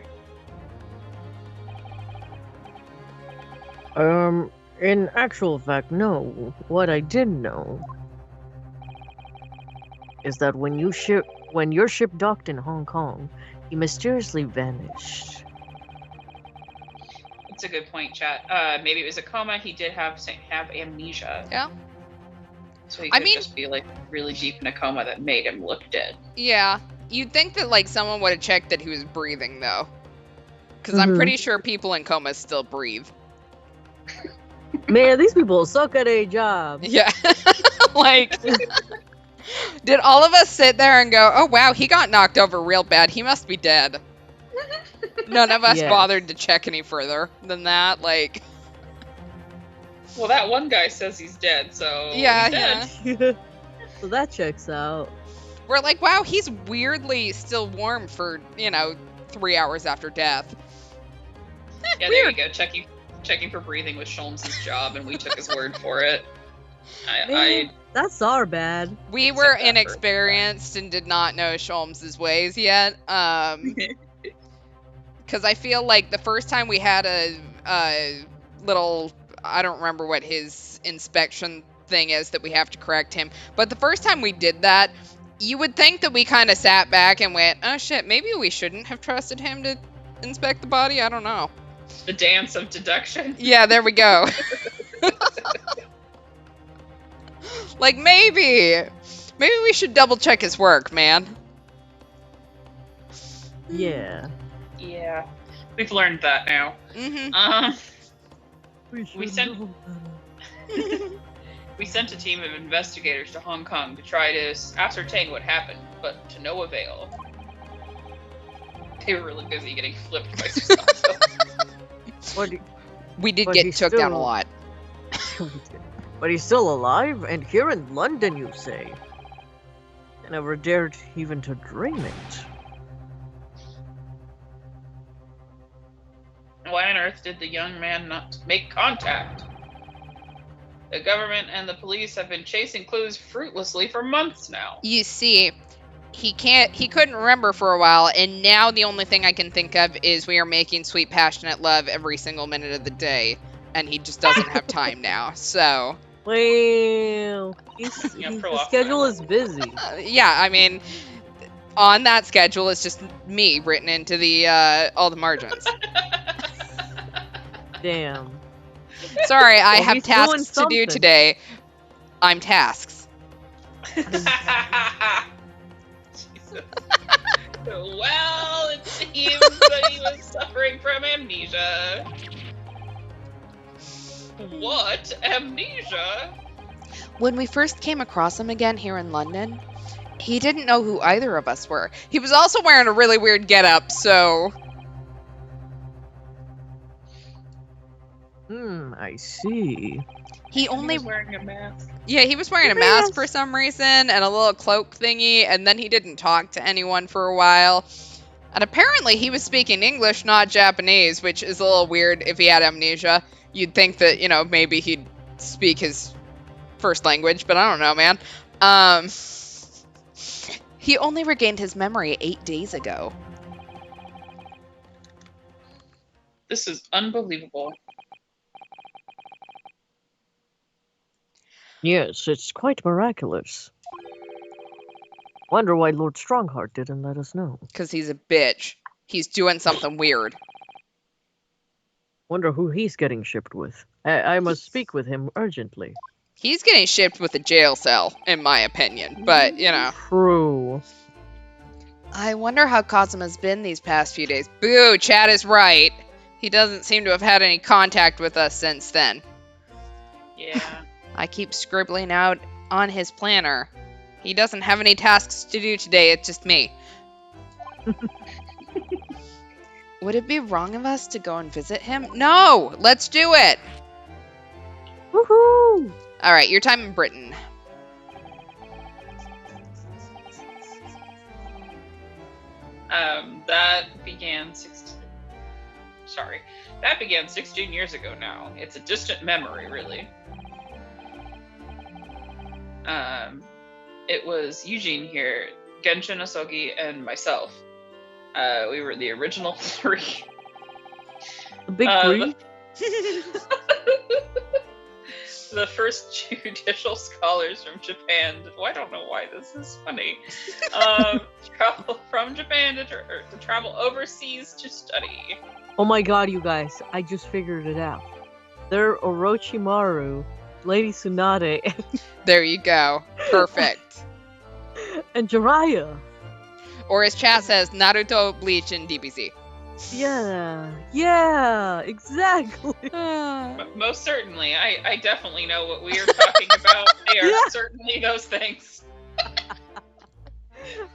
S3: In actual fact, no. What I did know is that when your ship docked in Hong Kong, he mysteriously vanished.
S2: That's a good point, chat. Maybe it was a coma. He did have amnesia.
S1: Yeah.
S2: So he could just be like really deep in a coma that made him look dead.
S1: Yeah. You'd think that like someone would have checked that he was breathing though. Because I'm pretty sure people in comas still breathe.
S3: Man, these people suck at a job.
S1: Yeah. Like, did all of us sit there and go, oh wow, he got knocked over real bad. He must be dead. None of us bothered to check any further than that. Like,
S2: well, that one guy says he's dead, so
S1: yeah,
S2: he's dead.
S3: So that checks out.
S1: We're like, wow, he's weirdly still warm for, 3 hours after death.
S2: Yeah, there you go. Checking for breathing was Sholmes' job, and we took his word for it.
S3: That's our bad.
S1: We were inexperienced and did not know Sholmes' ways yet. Because I feel like the first time we had a little, I don't remember what his inspection thing is that we have to correct him, but the first time we did that, you would think that we kind of sat back and went, oh shit, maybe we shouldn't have trusted him to inspect the body. I don't know.
S2: The dance of deduction.
S1: Yeah, there we go. Like, maybe we should double check his work, man.
S3: Yeah.
S2: Yeah, we've learned that now.
S1: Mm-hmm.
S2: We sent a team of investigators to Hong Kong to try to ascertain what happened, but to no avail. They were really busy getting flipped by Susanto.
S1: We did get took down a lot.
S3: But he's still alive, and here in London, you say? I never dared even to dream it.
S2: Why on earth did the young man not make contact? The government and the police have been chasing clues fruitlessly for months now.
S1: You see, he couldn't remember for a while, and now the only thing I can think of is we are making sweet passionate love every single minute of the day, and he just doesn't have time now, so...
S3: Well, his schedule is busy.
S1: Yeah, I mean, on that schedule, it's just me written into the all the margins.
S3: Damn.
S1: Sorry, I have tasks to do today. I'm tasks.
S2: Jesus. Well, it seems that he was suffering from amnesia. What? Amnesia?
S1: When we first came across him again here in London, he didn't know who either of us were. He was also wearing a really weird getup, so...
S3: I see.
S2: He was wearing a mask.
S1: Yeah, he was wearing a mask for some reason, and a little cloak thingy, and then he didn't talk to anyone for a while. And apparently he was speaking English, not Japanese, which is a little weird if he had amnesia. You'd think that, maybe he'd speak his first language, but I don't know, man. He only regained his memory 8 days ago.
S2: This is unbelievable.
S3: Yes, it's quite miraculous. Wonder why Lord Strongheart didn't let us know.
S1: Because he's a bitch. He's doing something weird.
S3: Wonder who he's getting shipped with. I must speak with him urgently.
S1: He's getting shipped with a jail cell, in my opinion. But, you know.
S3: True.
S1: I wonder how Kazuma's been these past few days. Boo, Chad is right. He doesn't seem to have had any contact with us since then.
S2: Yeah.
S1: I keep scribbling out on his planner. He doesn't have any tasks to do today, it's just me. Would it be wrong of us to go and visit him? No! Let's do it!
S3: Woohoo!
S1: Alright, your time in Britain.
S2: That began 16 years ago now. It's a distant memory, really. It was Eugene here, Genshin Asogi, and myself. We were the original three.
S3: The big three?
S2: The first judicial scholars from Japan. Well, I don't know why this is funny. Travel from Japan to travel overseas to study.
S3: Oh my god, you guys. I just figured it out. They're Orochimaru, Lady Tsunade,
S1: There you go. Perfect.
S3: and Jiraiya.
S1: Or as chat says, Naruto, Bleach, and DBZ.
S3: Yeah, exactly.
S2: Most certainly. I definitely know what we are talking about. They are certainly those things.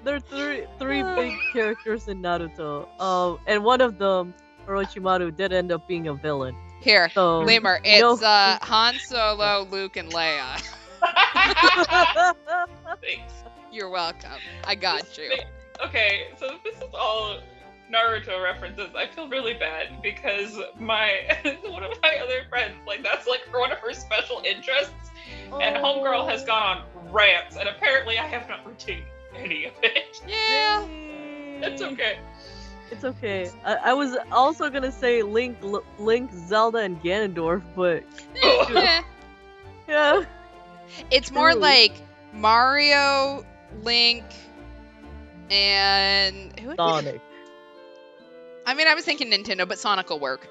S3: There are three big characters in Naruto. And one of them, Orochimaru, did end up being a villain.
S1: Here,
S3: So,
S1: Lemur, it's Han Solo, Luke, and Leia.
S2: Thanks.
S1: You're welcome. I got you.
S2: Okay, so this is all Naruto references. I feel really bad because one of my other friends, that's one of her special interests, and Homegirl has gone on rants, and apparently I have not retained any of it.
S1: Yeah.
S2: It's okay.
S3: It's okay. I was also gonna say Link, Zelda, and Ganondorf, but yeah.
S1: It's more like Mario, Link, and who?
S3: Sonic.
S1: I mean, I was thinking Nintendo, but Sonic will work.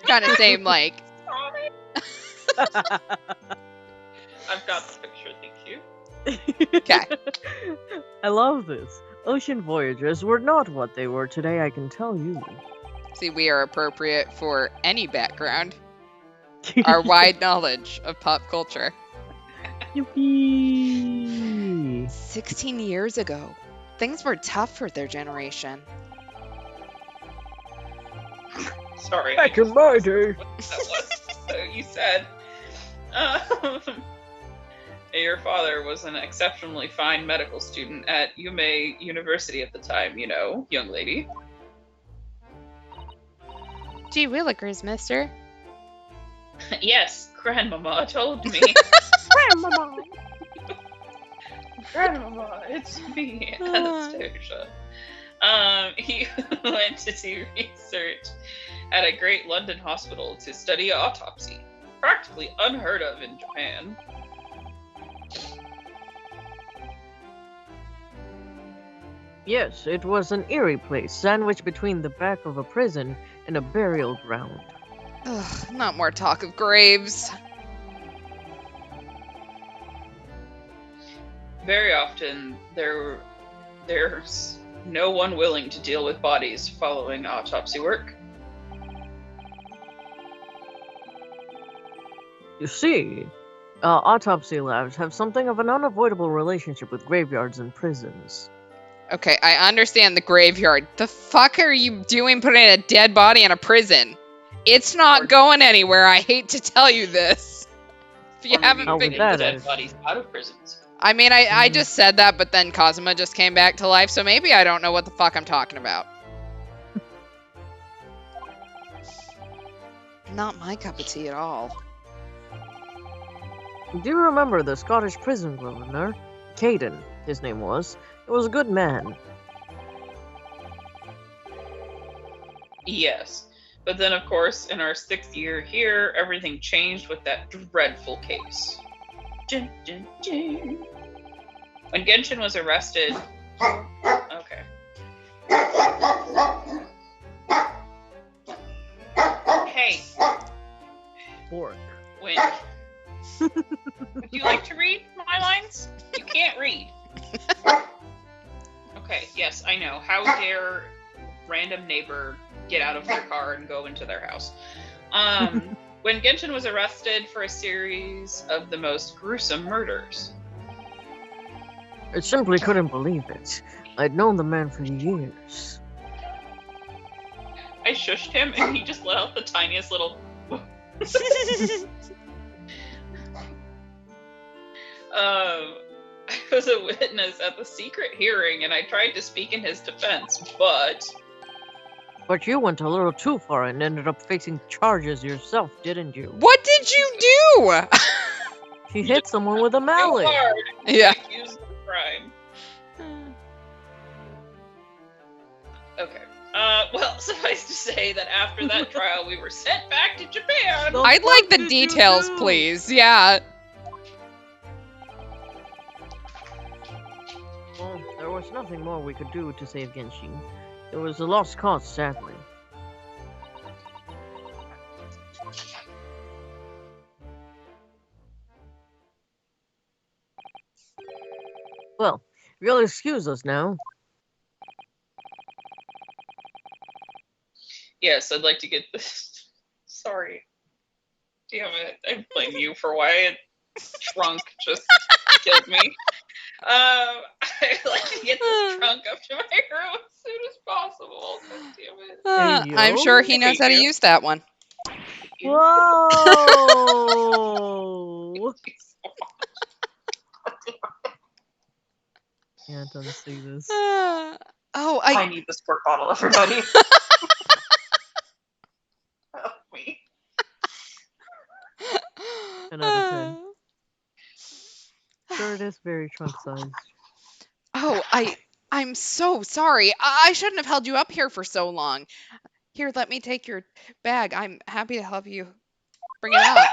S1: Kind of same, like.
S2: I've got the picture, thank you.
S1: Okay.
S3: I love this. Ocean voyages were not what they were today, I can tell you.
S1: See, we are appropriate for any background. Our wide knowledge of pop culture.
S3: Yippee!
S1: 16 years ago. Things were tough for their generation.
S2: Sorry.
S3: Back in my day.
S2: What that was you said. Your father was an exceptionally fine medical student at Yume University at the time, young lady.
S1: Gee willikers, mister.
S2: Yes, Grandmama told me.
S3: Grandmama!
S2: Grandmama, it's me, Anastasia. He went to do research at a great London hospital to study autopsy. Practically unheard of in Japan.
S3: Yes, it was an eerie place, sandwiched between the back of a prison and a burial ground.
S1: Ugh, not more talk of graves.
S2: Very often, there's no one willing to deal with bodies following autopsy work.
S3: You see, autopsy labs have something of an unavoidable relationship with graveyards and prisons.
S1: Okay, I understand the graveyard. The fuck are you doing putting a dead body in a prison? It's not going anywhere, I hate to tell you this. If you haven't
S3: figured
S2: that
S3: that
S2: dead bodies out of prisons.
S1: I mean, I just said that, but then Kazuma just came back to life, so maybe I don't know what the fuck I'm talking about. Not my cup of tea at all.
S3: Do you remember the Scottish prison governor? Caden, his name was. He was a good man.
S2: Yes. But then, of course, in our 6th year here, everything changed with that dreadful case. Dun, dun, dun. When Genshin was arrested... Okay. Hey.
S3: Fork.
S2: When... Would you like to read my lines? You can't read. Okay, yes, I know. How dare random neighbor get out of their car and go into their house? When Genshin was arrested for a series of the most gruesome murders.
S3: I simply couldn't believe it. I'd known the man for years.
S2: I shushed him and he just let out the tiniest little... I was a witness at the secret hearing and I tried to speak in his defense, but...
S3: But you went a little too far and ended up facing charges yourself, didn't you?
S1: What did you do?
S3: She hit someone with a mallet.
S2: Too hard.
S1: Yeah.
S2: Accused of crime. Okay. Well, suffice to say that after that trial, we were sent back to Japan.
S1: I'd like the details, please. Yeah.
S3: Well, there was nothing more we could do to save Genshin. It was a lost cause, sadly. Well, you'll excuse us now.
S2: Yes, I'd like to get this. Sorry. Damn it. I blame you for why a trunk just killed me. I'd like to get this trunk up to my room as soon as possible. God damn it.
S3: Hey,
S1: I'm
S3: yo.
S1: sure he knows how to use that one.
S3: Whoa! Can't unsee this.
S2: I need the squirt bottle, everybody. Help me.
S3: 10 out of 10. Sure, it is very trunk-sized.
S1: I'm so sorry. I shouldn't have held you up here for so long. Here, let me take your bag. I'm happy to help you bring it out.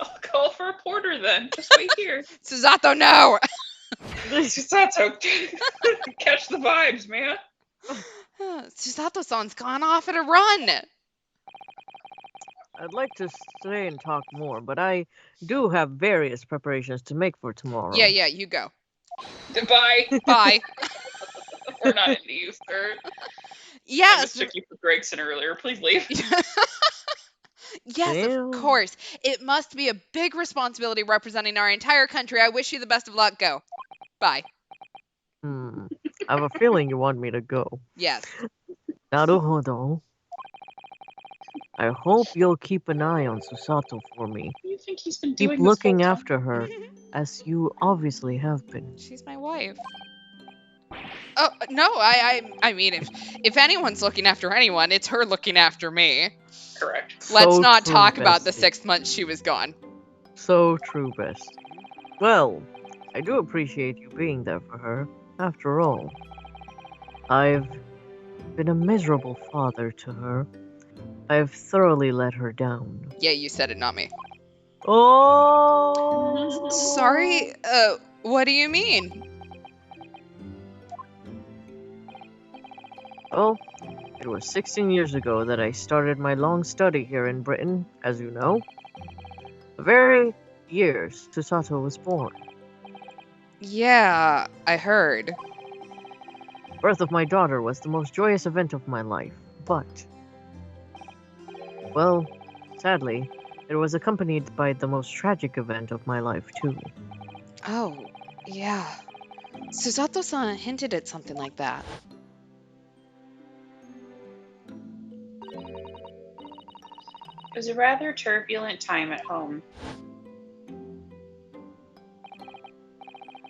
S2: I'll call for a porter then. Just wait here.
S1: Susato, no!
S2: Susato, catch the vibes, man.
S1: Susato-san's gone off at a run.
S3: I'd like to stay and talk more, but I do have various preparations to make for tomorrow.
S1: Yeah, you go.
S2: Goodbye.
S1: Bye.
S2: We're not into you, sir. I
S1: Yes.
S2: mistook you for Gregson earlier. Please leave.
S1: Yes,
S3: Damn.
S1: of course. It must be a big responsibility representing our entire country. I wish you the best of luck. Go. Bye.
S3: I have a feeling you want me to go.
S1: Yes.
S3: Naruhodo. I hope you'll keep an eye on Susato for me.
S2: What do you think he's been doing
S3: Keep
S2: this
S3: looking
S2: whole time?
S3: after her, as you obviously have been.
S1: She's my wife. Oh, no, I mean, if anyone's looking after anyone, it's her looking after me.
S2: Correct.
S1: Let's
S3: So
S1: not
S3: true,
S1: talk about the
S3: bestie.
S1: 6 months she was gone.
S3: So true, best. Well, I do appreciate you being there for her. After all, I've been a miserable father to her. I've thoroughly let her down.
S1: Yeah, you said it, not me.
S3: Oh!
S1: Sorry, what do you mean?
S3: Well, it was 16 years ago that I started my long study here in Britain, as you know. The very year Susato was born.
S1: Yeah, I heard.
S3: The birth of my daughter was the most joyous event of my life, but... well, sadly, it was accompanied by the most tragic event of my life, too.
S1: Oh, yeah. Susato-san hinted at something like that.
S2: It was a rather turbulent time at home.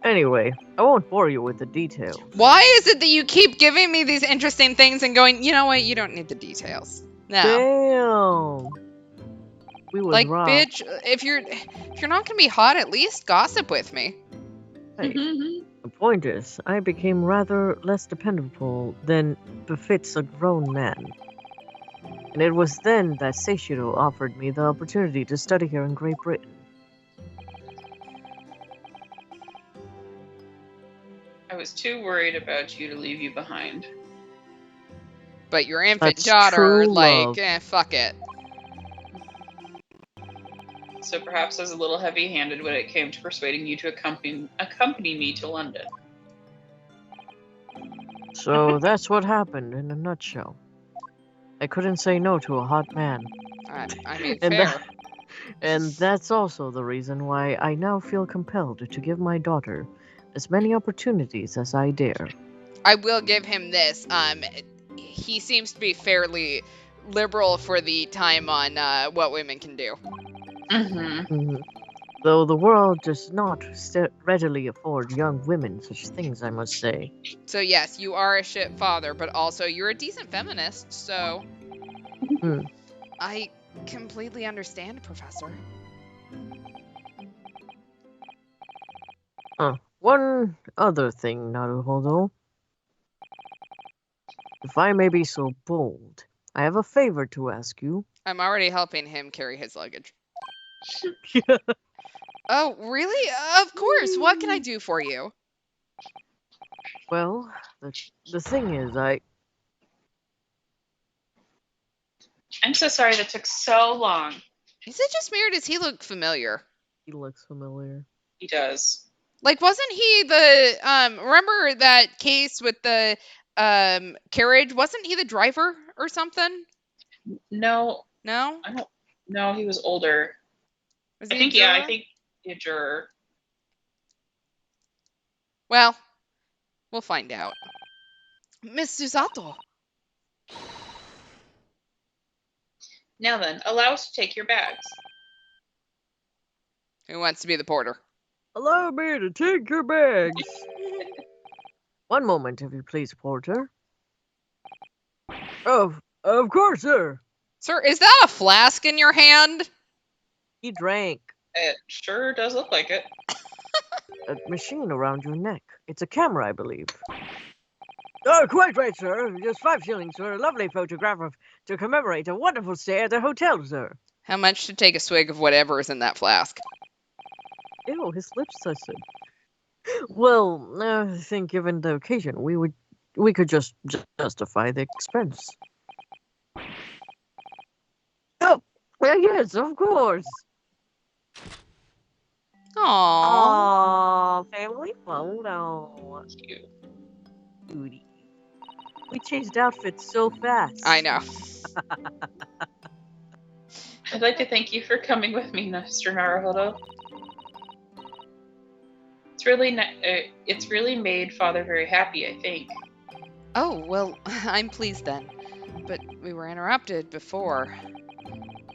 S3: Anyway, I won't bore you with the details.
S1: Why is it that you keep giving me these interesting things and going, you know what, you don't need the details. No.
S3: Damn! We was
S1: Like,
S3: robbed.
S1: bitch, if you're not gonna be hot, at least gossip with me.
S3: Hey, The point is, I became rather less dependable than befits a grown man. And it was then that Seishiro offered me the opportunity to study here in Great Britain.
S2: I was too worried about you to leave you behind.
S1: But your infant
S3: That's
S1: daughter,
S3: true love.
S1: fuck it.
S2: So perhaps I was a little heavy-handed when it came to persuading you to accompany me to London.
S3: So that's what happened in a nutshell. I couldn't say no to a hot man.
S1: I mean,
S3: And
S1: fair.
S3: And that's also the reason why I now feel compelled to give my daughter as many opportunities as I dare.
S1: I will give him this. He seems to be fairly liberal for the time on what women can do.
S2: Mm-hmm.
S3: Mhm. Though the world does not readily afford young women such things, I must say.
S1: So yes, you are a shit father, but also you're a decent feminist, so
S3: Hmm.
S1: I completely understand, Professor.
S3: One other thing, Naruhodo. If I may be so bold, I have a favor to ask you.
S1: I'm already helping him carry his luggage. Oh, really? Of course. What can I do for you?
S3: Well, the thing is,
S2: I'm so sorry that took so long.
S1: Is it just me or does he look familiar?
S3: He looks familiar.
S2: He does.
S1: Like, wasn't he the remember that case with the carriage? Wasn't he the driver or something?
S2: No,
S1: No?
S2: I don't. No, he was older.
S1: Was
S2: I
S1: he
S2: think,
S1: a
S2: yeah, I
S1: juror?
S2: think a juror.
S1: Well, we'll find out. Miss Susato.
S2: Now then, allow us to take your bags.
S1: Who wants to be the porter?
S3: Allow me to take your bags. One moment, if you please, Porter. Of course, sir.
S1: Sir, is that a flask in your hand?
S3: He drank.
S2: It sure does look like it.
S3: A machine around your neck. It's a camera, I believe. Oh, quite right, sir. Just 5 shillings for a lovely photograph to commemorate a wonderful stay at the hotel, sir.
S1: How much to take a swig of whatever is in that flask?
S3: Ew, his lips touched it. Well, I think given the occasion, we could just justify the expense. Oh, yes, of course.
S1: Aww.
S3: Aw, family photo.
S2: Cute.
S3: Booty. We changed outfits so fast.
S1: I know.
S2: I'd like to thank you for coming with me, Mr. Naruhodo. It's really made Father very happy, I think.
S1: Oh, well, I'm pleased then. But we were interrupted before.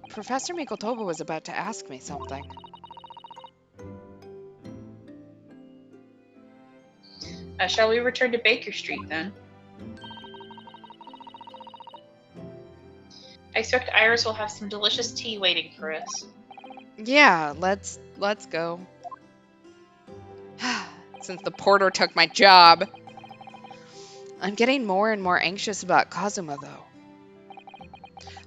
S1: Professor Mikotoba was about to ask me something.
S2: Shall we return to Baker Street then? I expect Iris will have some delicious tea waiting for us.
S1: Yeah, let's go. Since the porter took my job. I'm getting more and more anxious about Kazuma, though.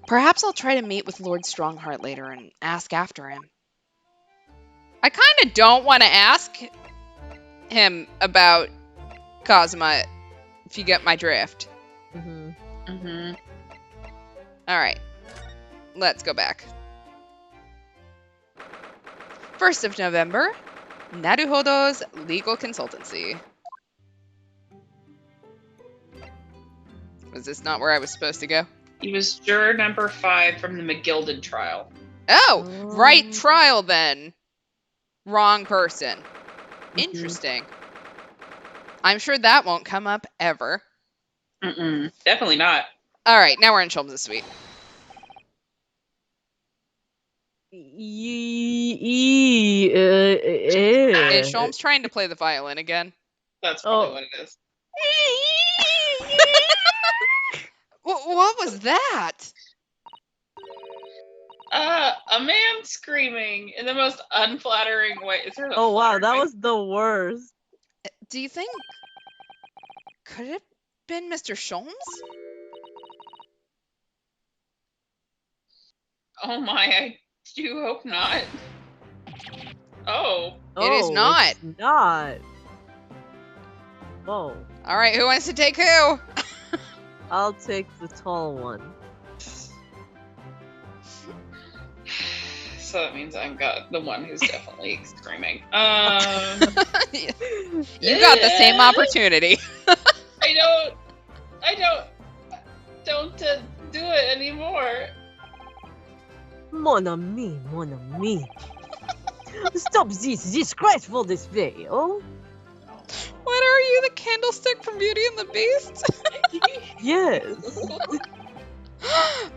S1: Perhaps I'll try to meet with Lord Strongheart later and ask after him. I kind of don't want to ask him about Kazuma, if you get my drift.
S3: Mm-hmm.
S2: Mm-hmm.
S1: All right, let's go back. 1st of November, Naruhodo's legal consultancy. Was this not where I was supposed to go?
S2: He was juror number 5 from the McGilded trial.
S1: Oh, right trial then. Wrong person. Interesting. I'm sure that won't come up ever.
S2: Mm-mm. Definitely not.
S1: All right, now we're in Sholmes' suite. Is Sholmes trying to play the violin again?
S2: That's probably what it is.
S1: What was that?
S2: A man screaming in the most unflattering way.
S3: Oh wow, that was the worst.
S1: Do you think... Could it have been Mr. Sholmes?
S2: Oh my, I do hope not. Oh.
S1: It is
S3: Oh,
S1: not.
S3: It's not. Whoa.
S1: All right, who wants to take who?
S3: I'll take the tall one.
S2: So that means I've got the one who's definitely screaming.
S1: You got the same opportunity.
S2: I don't do it anymore.
S3: Mon ami, mon ami. Stop this disgraceful display, oh?
S1: What are you, the candlestick from Beauty and the Beast?
S3: Yes.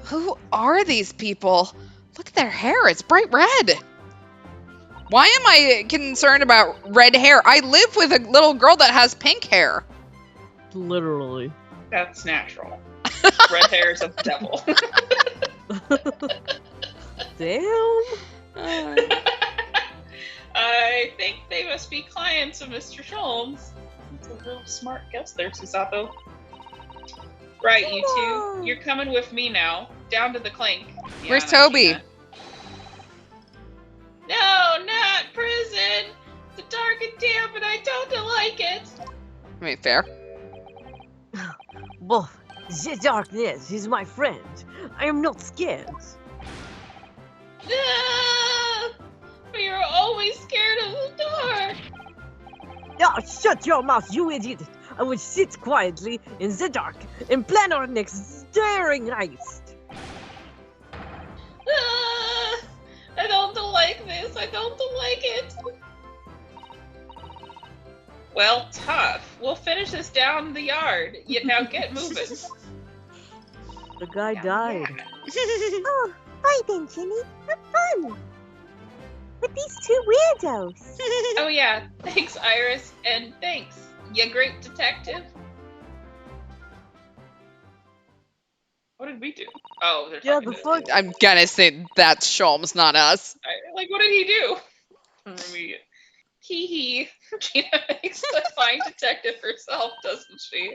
S1: Who are these people? Look at their hair, it's bright red. Why am I concerned about red hair? I live with a little girl that has pink hair.
S3: Literally.
S2: That's natural. Red hair is a devil.
S3: Damn.
S2: I think they must be clients of Mr. Sholmes. That's a real smart guess there, Susato. Right, you two. You're coming with me now. Down to the clink.
S1: Where's Toby?
S2: No, not prison! It's dark and damp and I don't like it!
S1: I mean, fair.
S3: Well, the darkness is my friend. I am not scared.
S2: Ah, but you're always scared of the dark!
S3: Oh, shut your mouth, you idiot! I will sit quietly in the dark and plan our next daring heist.
S2: Ah, I don't like this. I don't like it. Well, tough. We'll finish this down the yard. Now get moving.
S3: The guy died.
S5: Oh, bye then, Jimmy. Have fun with these two weirdos.
S2: Oh yeah, thanks, Iris, and thanks, you great detective. What did we do? Oh, they're
S3: Yeah,
S2: talking
S3: the
S2: to-
S3: fuck?
S1: I'm gonna say that's Sholmes, not us.
S2: Like, what did he do? Hee hee. Gina makes a fine detective herself, doesn't she?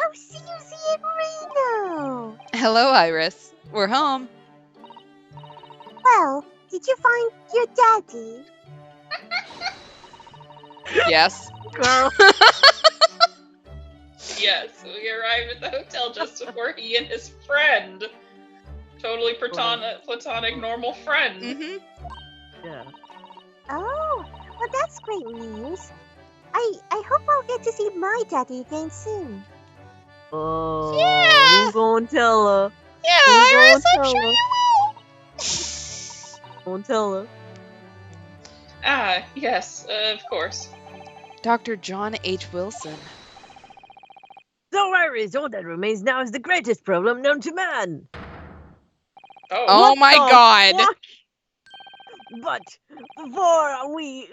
S5: Oh, Susie and Reno.
S1: Hello, Iris. We're home.
S5: Well, did you find your daddy?
S1: Yes.
S3: Girl.
S2: Yes, we arrive at the hotel just before he and his friend, totally platonic normal friend.
S1: Mm-hmm.
S3: Yeah.
S5: Oh, well, that's great news. I hope I'll get to see my daddy again soon.
S3: Oh,
S1: Yeah.
S3: who gonna tell her?
S1: Yeah,
S3: Who
S1: Iris,
S3: gonna
S1: I'm
S3: tell
S1: sure
S3: her?
S1: you
S3: Won't tell her.
S2: Ah, yes, of course.
S1: will. Dr. John H. Wilson.
S3: So Iris, all that remains now is the greatest problem known to man.
S1: Oh
S3: What
S1: my
S3: the
S1: God.
S3: fuck? But before we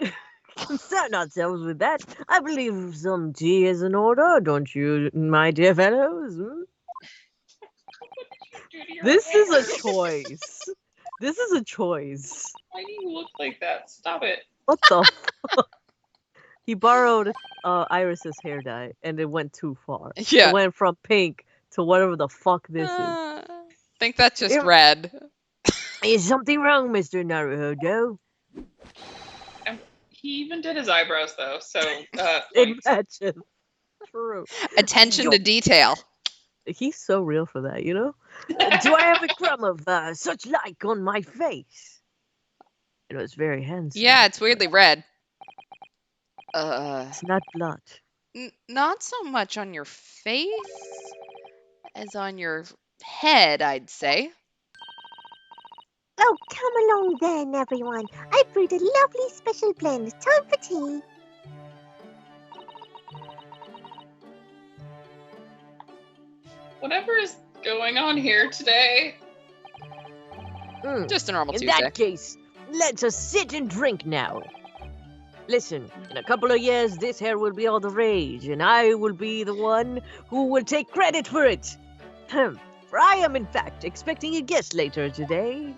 S3: concern ourselves with that, I believe some tea is in order, don't you, my dear fellows? Hmm? This is a choice. This is a choice.
S2: Why do you look like that? Stop it.
S3: What the fuck? He borrowed Iris's hair dye, and it went too far.
S1: Yeah.
S3: It went from pink to whatever the fuck this is.
S1: I think that's just
S3: It-
S1: red.
S3: Is something wrong, Mr. Naruhodo?
S2: He even did his eyebrows, though, so,
S3: Imagine. True.
S1: Attention to detail.
S3: He's so real for that, you know? Do I have a crumb of such like on my face? It was very handsome.
S1: Yeah, it's weirdly red.
S3: It's not blood.
S1: Not so much on your face as on your head, I'd say.
S5: Oh, come along then, everyone. I brewed a lovely special blend. Time for tea.
S2: whatever is going on here today?
S3: Mm.
S1: Just a normal
S3: In
S1: Tuesday.
S3: that case, let us sit and drink now. Listen, in a couple of years, this hair will be all the rage, and I will be the one who will take credit for it. For I am, in fact, expecting a guest later today.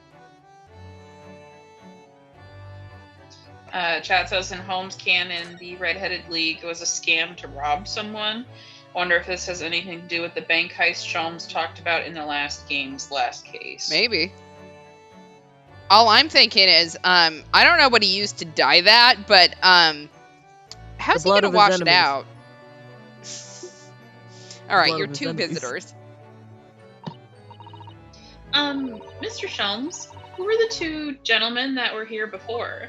S2: Chat says in Holmes' canon, the Red-Headed League was a scam to rob someone. Wonder if this has anything to do with the bank heist Sholmes talked about in the last game's last case.
S1: Maybe. All I'm thinking is, I don't know what he used to dye that, but how's he
S3: blood
S1: gonna
S3: of his
S1: wash it
S3: enemies.
S1: out? All right,
S3: Blood
S1: you're
S3: of his
S1: two
S3: enemies.
S1: visitors.
S2: Mr. Sholmes, who were the two gentlemen that were here before?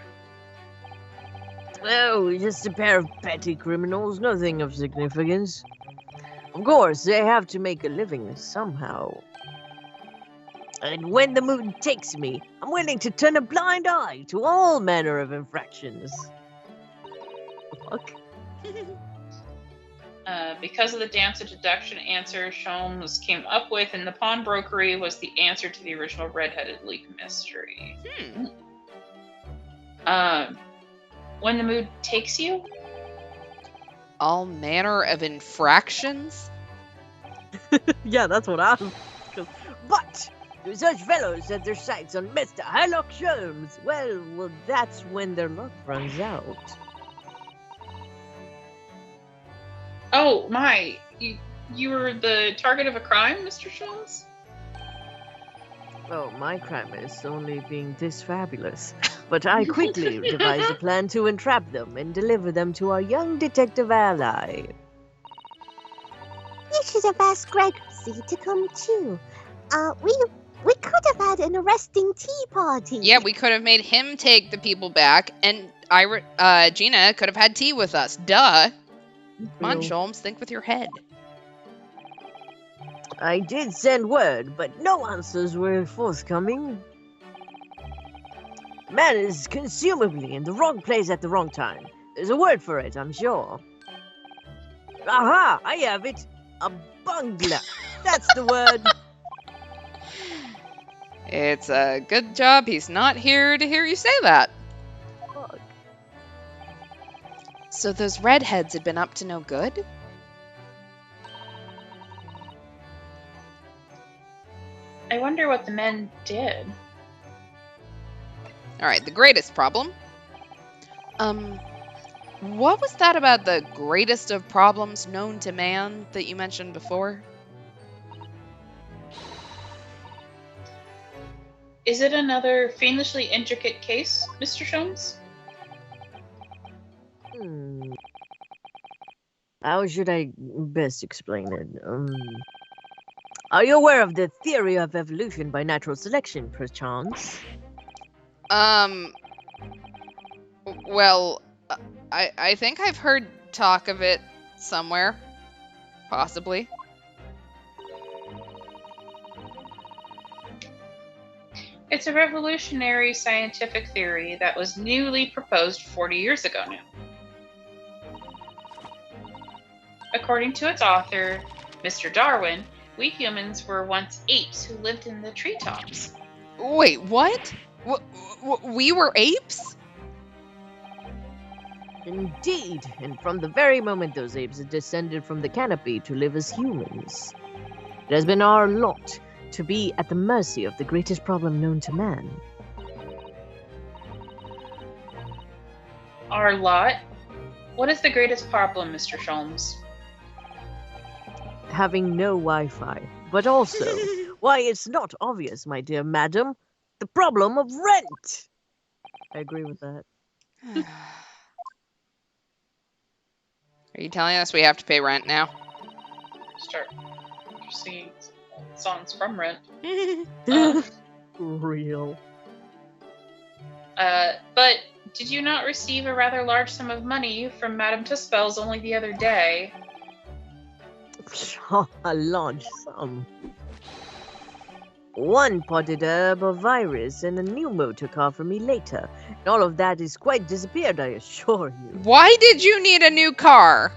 S3: Oh, just a pair of petty criminals, nothing of significance. Of course, they have to make a living somehow. And when the mood takes me, I'm willing to turn a blind eye to all manner of infractions. Fuck.
S2: Because of the dance of deduction answer Sholmes came up with in the pawnbrokery was the answer to the original Red-Headed League mystery. When the mood takes you?
S1: All manner of infractions?
S3: Yeah, that's what I'm. But to such fellows set their sights on Mr. Sherlock Sholmes. Well, that's when their luck runs out.
S2: Oh my! You were the target of a crime, Mr. Sholmes?
S3: Oh, my crime is only being this fabulous. But I quickly devised a plan to entrap them and deliver them to our young detective ally.
S5: You should have asked Gregory to come too. We could have had an arresting tea party.
S1: Yeah, we could have made him take the people back, and Gina could have had tea with us. Duh. Come on,
S3: Real.
S1: Sholmes, think with your head.
S3: I did send word, but no answers were forthcoming. Man is consumably in the wrong place at the wrong time. There's a word for it, I'm sure. Aha! I have it! A bungler! That's the word!
S1: It's a good job he's not here to hear you say that.
S3: Fuck.
S1: So those redheads had been up to no good?
S2: I wonder what the men did.
S1: Alright, the greatest problem. What was that about the greatest of problems known to man that you mentioned before?
S2: Is it another fiendishly intricate case, Mr. Sholmes?
S3: How should I best explain it? Are you aware of the theory of evolution by natural selection, perchance?
S1: Well, I think I've heard talk of it somewhere. Possibly.
S2: It's a revolutionary scientific theory that was newly proposed 40 years ago now. According to its author, Mr. Darwin, we humans were once apes who lived in the treetops.
S1: Wait, what? We were apes?
S3: Indeed, and from the very moment those apes had descended from the canopy to live as humans, it has been our lot to be at the mercy of the greatest problem known to man.
S2: Our lot? What is the greatest problem, Mr. Sholmes?
S3: Having no Wi-Fi, but also, why it's not obvious, my dear madam, the problem of rent. I agree with that.
S1: Are you telling us we have to pay rent now?
S2: Start singing songs from Rent.
S3: Real.
S2: But did you not receive a rather large sum of money from Madame Tuspel's only the other day?
S3: A large sum. One potted herb, a virus, and a new motor car for me later. And all of that is quite disappeared, I assure you.
S1: Why did you need a new car?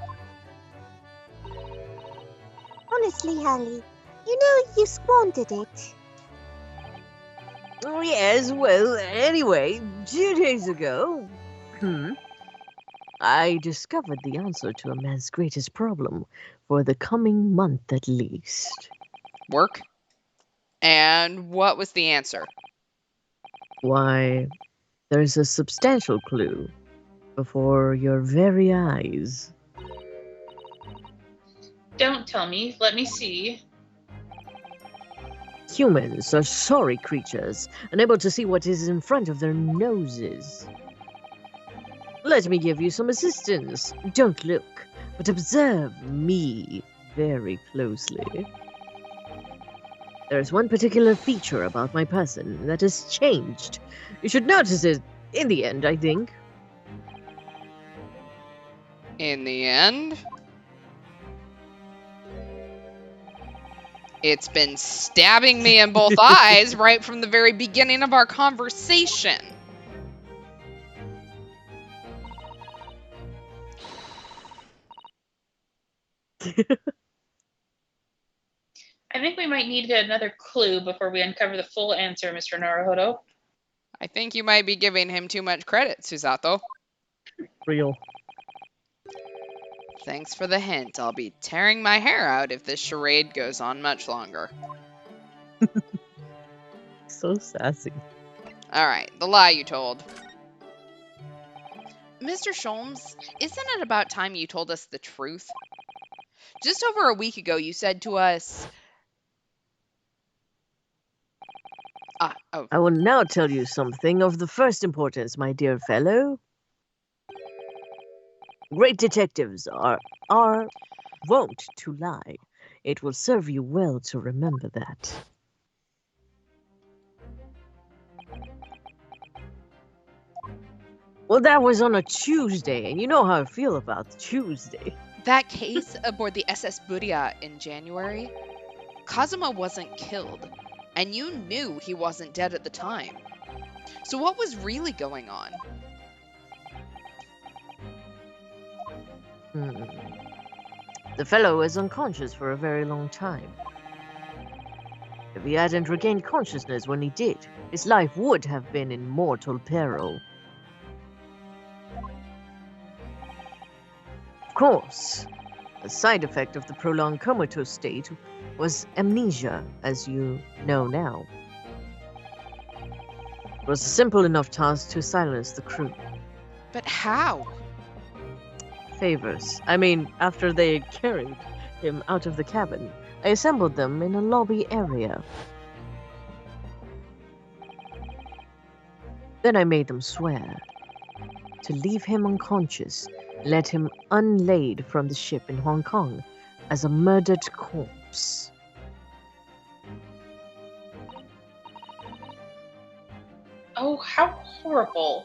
S5: Honestly, Hallie, you know you squandered it.
S3: Oh, yes, well, anyway, 2 days ago, I discovered the answer to a man's greatest problem for the coming month at least.
S1: Work. And what was the answer?
S3: Why, There's a substantial clue before your very eyes.
S2: Don't tell me. Let me see.
S3: Humans are sorry creatures, unable to see what is in front of their noses. Let me give you some assistance. Don't look, but observe me very closely. There's one particular feature about my person that has changed. You should notice it in the end, I think.
S1: In the end, it's been stabbing me in both eyes right from the very beginning of our conversation.
S2: I think we might need another clue before we uncover the full answer, Mr. Naruhodo.
S1: I think you might be giving him too much credit, Susato.
S3: Real.
S1: Thanks for the hint. I'll be tearing my hair out if this charade goes on much longer.
S3: So sassy.
S1: Alright, the lie you told. Mr. Sholmes, isn't it about time you told us the truth? Just over a week ago, you said to us...
S3: I will now tell you something of the first importance, my dear fellow. Great detectives are wont to lie. It will serve you well to remember that. Well, that was on a Tuesday, and you know how I feel about Tuesday.
S1: That case aboard the SS Buria in January, Kazuma wasn't killed, and you knew he wasn't dead at the time. So what was really going on?
S3: The fellow was unconscious for a very long time. If he hadn't regained consciousness when he did, his life would have been in mortal peril. Of course, a side effect of the prolonged comatose state was amnesia, as you know now. It was a simple enough task to silence the crew.
S1: But how?
S3: Favors. I mean, after they carried him out of the cabin, I assembled them in a lobby area. Then I made them swear to leave him unconscious, let him unlaid from the ship in Hong Kong as a murdered corpse.
S2: Oh, how horrible.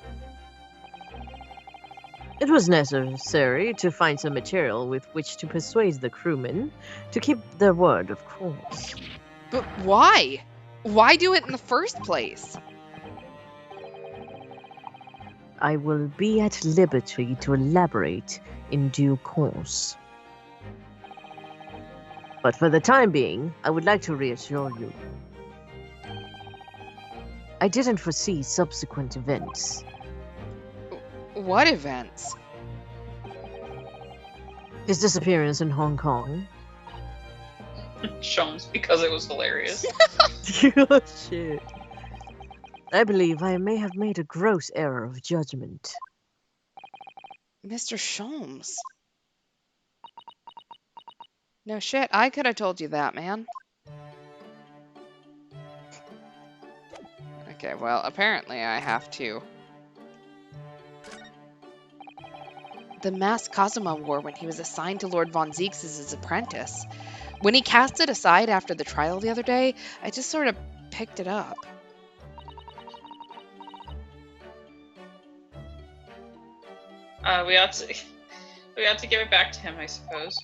S3: It was necessary to find some material with which to persuade the crewmen to keep their word, of course.
S1: But why? Why do it in the first place?
S3: I will be at liberty to elaborate in due course. But for the time being, I would like to reassure you. I didn't foresee subsequent events.
S1: What events?
S3: His disappearance in Hong Kong.
S2: Sholmes, because it was hilarious.
S3: Oh, shit. I believe I may have made a gross error of judgment.
S1: Mr. Sholmes. No shit, I could have told you that, man. Okay, well, apparently I have to. The mask Kazuma wore when he was assigned to Lord Von Zeeks as his apprentice. When he cast it aside after the trial the other day, I just sort of picked it up.
S2: We ought to give it back to him, I suppose.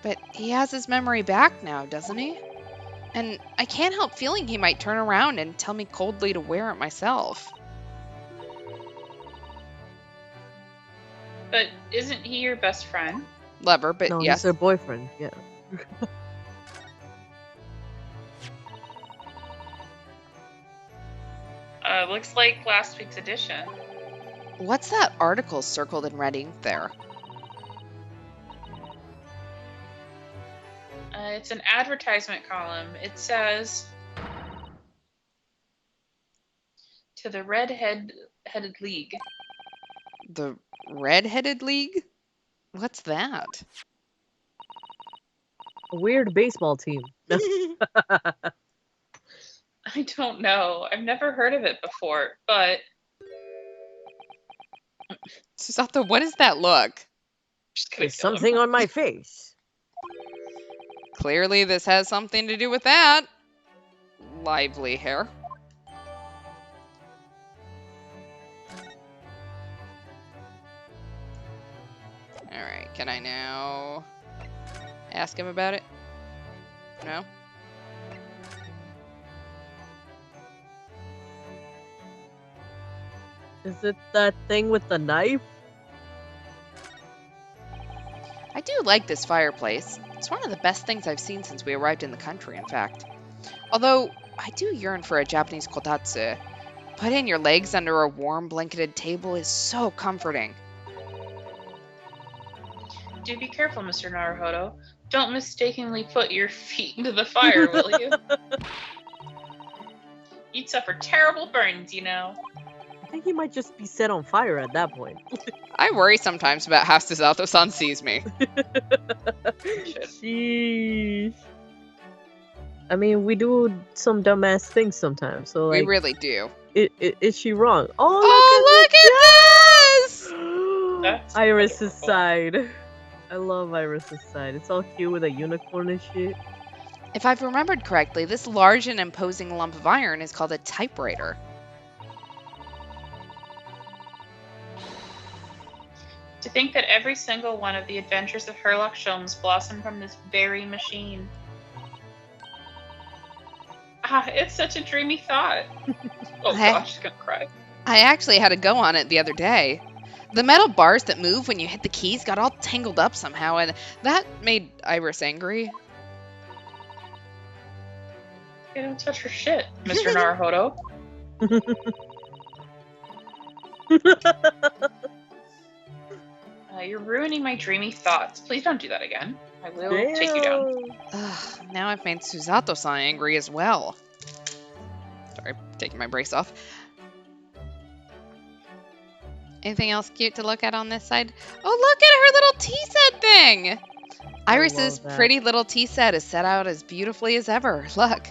S1: But he has his memory back now, doesn't he? And I can't help feeling he might turn around and tell me coldly to wear it myself.
S2: But isn't he your best friend?
S1: Lover, but
S3: No,
S1: yes.
S3: he's her boyfriend, yeah.
S2: Looks like last week's edition.
S1: What's that article circled in red ink there?
S2: It's an advertisement column. It says, to the redhead Red-Headed League.
S1: The Red-Headed League? What's that?
S3: A weird baseball team.
S2: I don't know. I've never heard of it before, but
S1: Susato, what is that look?
S2: just gonna
S3: There's
S2: kill him.
S3: something on my face.
S1: Clearly this has something to do with that. Lively hair. Alright, can I now ask him about it? No?
S3: Is it that thing with the knife?
S1: I do like this fireplace. It's one of the best things I've seen since we arrived in the country, in fact. Although, I do yearn for a Japanese kotatsu. Putting your legs under a warm blanketed table is so comforting.
S2: Do be careful, Mr. Naruhodo. Don't mistakenly put your feet into the fire, will you? You'd suffer terrible burns, you know.
S3: I think he might just be set on fire at that point.
S1: I worry sometimes about how Susato-san sees me.
S3: Sheesh. I mean, we do some dumbass things sometimes, so
S1: We
S3: like,
S1: really do.
S3: is she wrong? Oh,
S1: Oh, look at this!
S2: That's
S3: Iris's
S2: adorable.
S3: side. I love Iris's side. It's all cute with a unicorn and shit.
S1: If I've remembered correctly, this large and imposing lump of iron is called a typewriter.
S2: To think that every single one of the adventures of Sherlock Sholmes blossomed from this very machine. Ah, it's such a dreamy thought. Oh
S1: Hey.
S2: gosh, she's gonna cry.
S1: I actually had a go on it the other day. The metal bars that move when you hit the keys got all tangled up somehow, and that made Iris angry.
S2: You don't touch her shit, Mr. Naruhodo. You're ruining my dreamy thoughts. Please don't do that again. I will take you down.
S1: Ugh, now I've made Susato-san angry as well. Sorry, taking my brace off. Anything else cute to look at on this side? Oh, look at her little tea set thing! Iris's
S3: love that.
S1: pretty little tea set is set out as beautifully as ever. Look.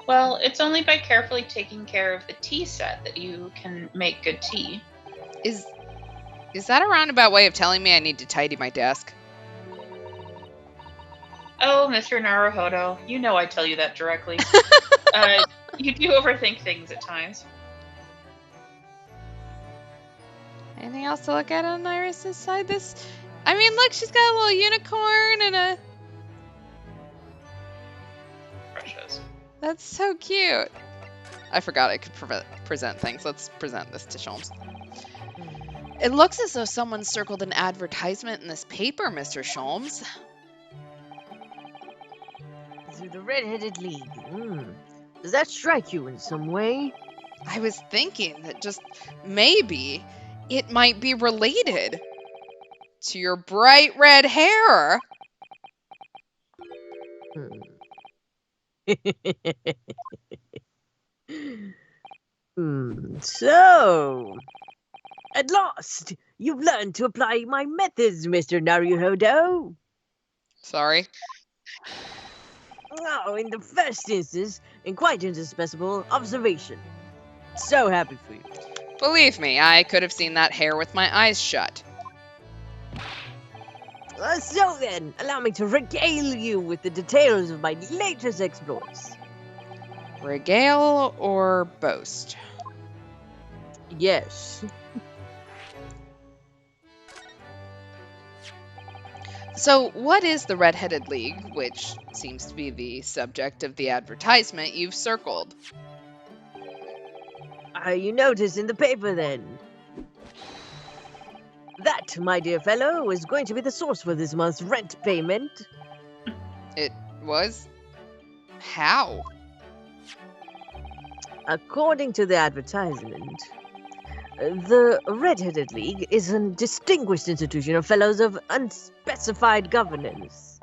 S2: Well, it's only by carefully taking care of the tea set that you can make good tea.
S1: Is that a roundabout way of telling me I need to tidy my desk?
S2: Oh, Mr. Naruhodo, you know I tell you that directly. You do overthink things at times.
S1: Anything else to look at on Iris's side? I mean, look, she's got a little unicorn and a...
S2: Precious.
S1: That's so cute. I forgot I could present things. Let's present this to Sholmes. It looks as though someone circled an advertisement in this paper, Mr. Sholmes.
S3: Through the Red-Headed League. Does that strike you in some way?
S1: I was thinking that just maybe it might be related to your bright red hair.
S3: So, at last, you've learned to apply my methods, Mr. Naruhodo.
S1: Sorry.
S3: Oh, in the first instance, in quite indispensable observation. So happy for you.
S1: Believe me, I could have seen that hair with my eyes shut.
S3: So then, allow me to regale you with the details of my latest exploits.
S1: Regale or boast?
S3: Yes.
S1: So, what is the Red-Headed League, which seems to be the subject of the advertisement you've circled?
S3: You noticed in the paper then. That, my dear fellow, is going to be the source for this month's rent payment.
S1: It was? How?
S3: According to the advertisement, the Red-Headed League is a distinguished institution of fellows of unspecified governance.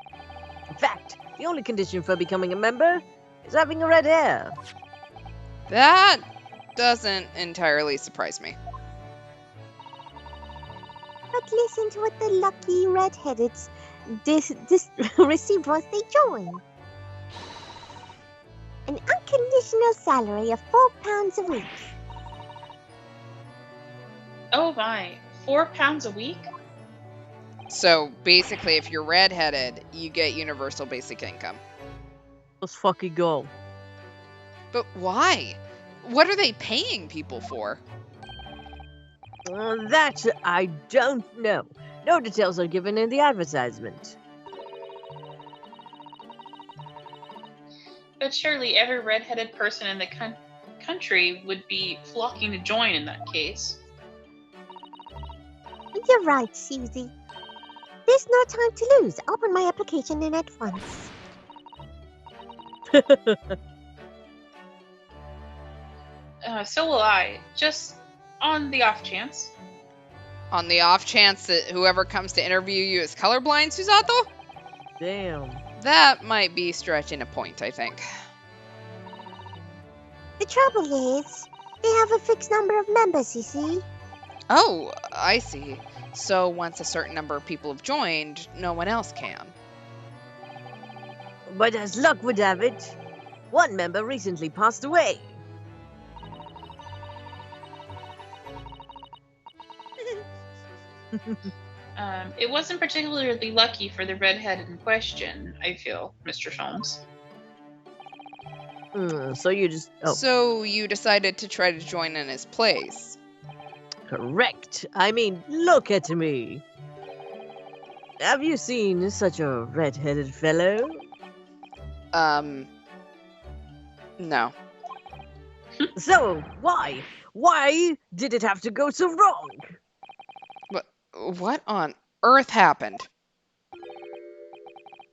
S3: In fact, the only condition for becoming a member is having a red hair.
S1: That doesn't entirely surprise me.
S5: But listen to what the lucky red-headeds received once they joined. An unconditional salary of £4 a week.
S2: Oh my, £4 a week?
S1: So basically, if you're redheaded, you get universal basic income.
S3: Let's fucking go.
S1: But why? What are they paying people for?
S3: That I don't know. No details are given in the advertisement.
S2: But surely every red-headed person in the country would be flocking to join in that case.
S5: You're right, Susie. There's no time to lose. Open my application in at once.
S2: So will I, just on the off chance.
S1: On the off chance that whoever comes to interview you is colorblind, Susato?
S3: Damn.
S1: That might be stretching a point, I think.
S5: The trouble is, they have a fixed number of members, you see.
S1: Oh, I see. So once a certain number of people have joined, no one else can.
S3: But as luck would have it, one member recently passed away.
S2: It wasn't particularly lucky for the redhead in question, I feel, Mr. Sholmes.
S3: So you just... Oh,
S1: So you decided to try to join in his place.
S3: correct. I mean, look at me. Have you seen such a red-headed fellow?
S1: No.
S3: So, why? Why did it have to go so wrong?
S1: What on earth happened?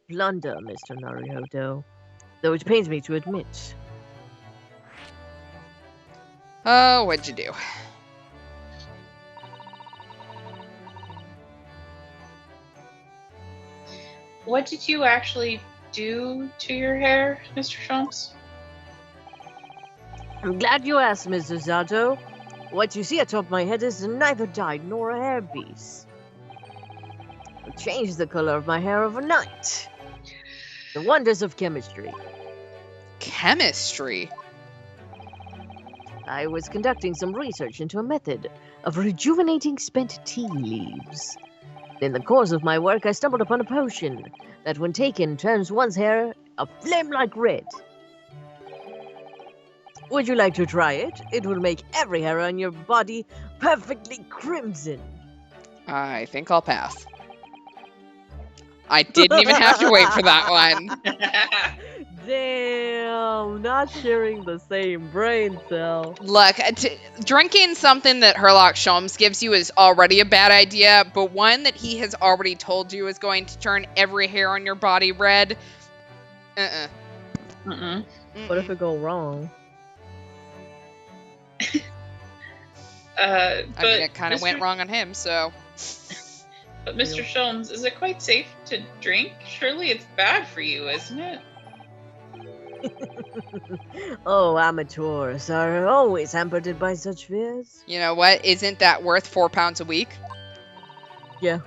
S3: Blunder, Mr. Naruhodo. Though it pains me to admit.
S1: Oh, what'd you do?
S2: What did you actually do to your hair, Mr. Sholmes?
S3: I'm glad you asked, Mr. Zato. What you see atop my head is neither dyed nor a hairpiece. I changed the color of my hair overnight. The wonders of chemistry.
S1: Chemistry?
S3: I was conducting some research into a method of rejuvenating spent tea leaves. In the course of my work, I stumbled upon a potion that, when taken, turns one's hair a flame-like red. Would you like to try it? It will make every hair on your body perfectly crimson.
S1: I think I'll pass. I didn't even have to wait for that one.
S3: Damn, not sharing the same brain cell.
S1: Look, drinking something that Herlock Sholmes gives you is already a bad idea, but one that he has already told you is going to turn every hair on your body red.
S3: What if it go wrong?
S1: I mean, it kind of went wrong on him, so.
S2: But Mr. Sholmes, is it quite safe to drink? Surely it's bad for you, isn't it?
S3: Oh, amateurs are always hampered by such fears.
S1: You know what? Isn't that worth £4 a week?
S3: Yeah.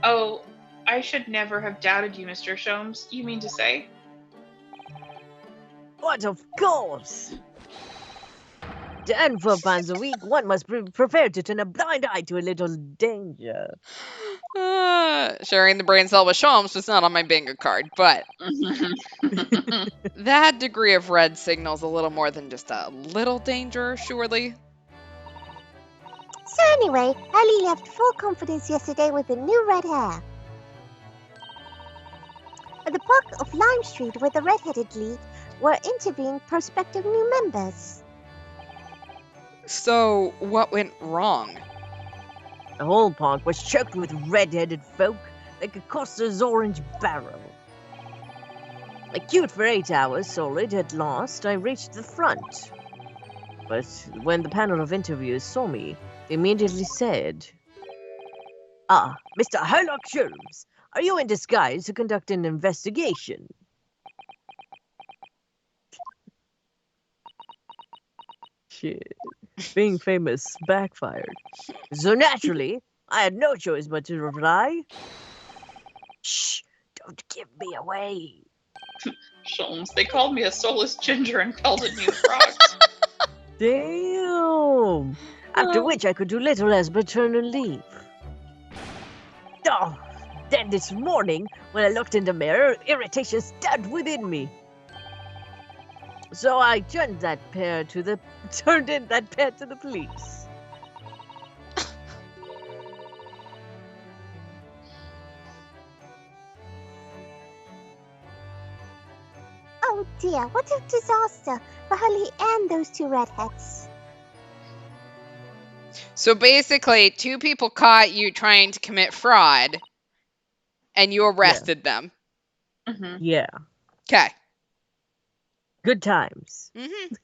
S2: Oh, I should never have doubted you, Mr. Sholmes. You mean to say?
S3: What, of course! To earn £4 a week, one must be prepared to turn a blind eye to a little danger.
S1: Sharing the brain cell with Sholmes was not on my bingo card, but that degree of red signals a little more than just a little danger, surely.
S5: So anyway, Ellie left full confidence yesterday with the new red hair. At the park of Lime Street, where the Red-Headed League were interviewing prospective new members.
S1: So, what went wrong?
S3: The whole park was choked with red-headed folk like a Costa's orange barrel. I queued for 8 hours solid. At last, I reached the front. But when the panel of interviewers saw me, they immediately said, "Ah, Mr. Herlock Sholmes, are you in disguise to conduct an investigation?" Shit. Being famous backfired. So naturally, I had no choice but to reply, "Shh, don't give me away."
S2: Sholmes, they called me a soulless ginger and pelted me with rocks.
S3: Damn. After which I could do little else but turn and leave. Oh, then this morning, when I looked in the mirror, irritation stabbed within me. So I turned in that pair to the police.
S5: Oh dear, what a disaster for Holly and those two redheads.
S1: So basically, two people caught you trying to commit fraud, and you arrested them.
S2: Mm-hmm.
S3: Yeah.
S1: Okay.
S3: Good times.
S1: Mm-hmm.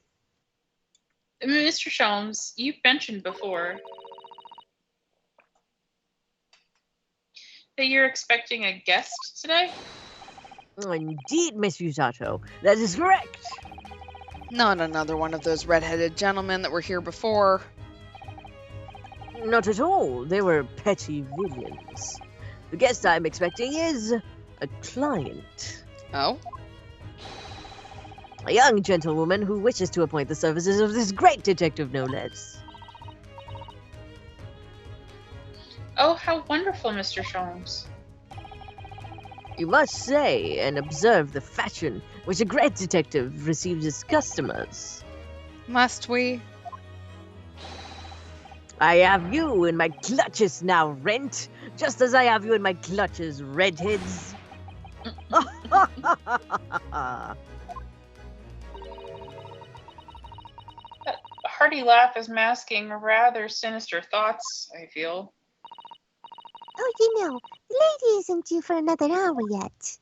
S2: Mr. Sholmes, you've mentioned before that you're expecting a guest today?
S3: Indeed, Miss Usato. That is correct.
S1: Not another one of those red-headed gentlemen that were here before.
S3: Not at all. They were petty villains. The guest I'm expecting is a client.
S1: Oh?
S3: A young gentlewoman who wishes to appoint the services of this great detective, no less.
S2: Oh, how wonderful, Mr. Sholmes.
S3: You must say and observe the fashion which a great detective receives his customers.
S1: Must we?
S3: I have you in my clutches now, Rent, just as I have you in my clutches, redheads.
S2: That hearty laugh is masking rather sinister thoughts, I feel.
S5: Oh, the lady isn't due for another hour yet.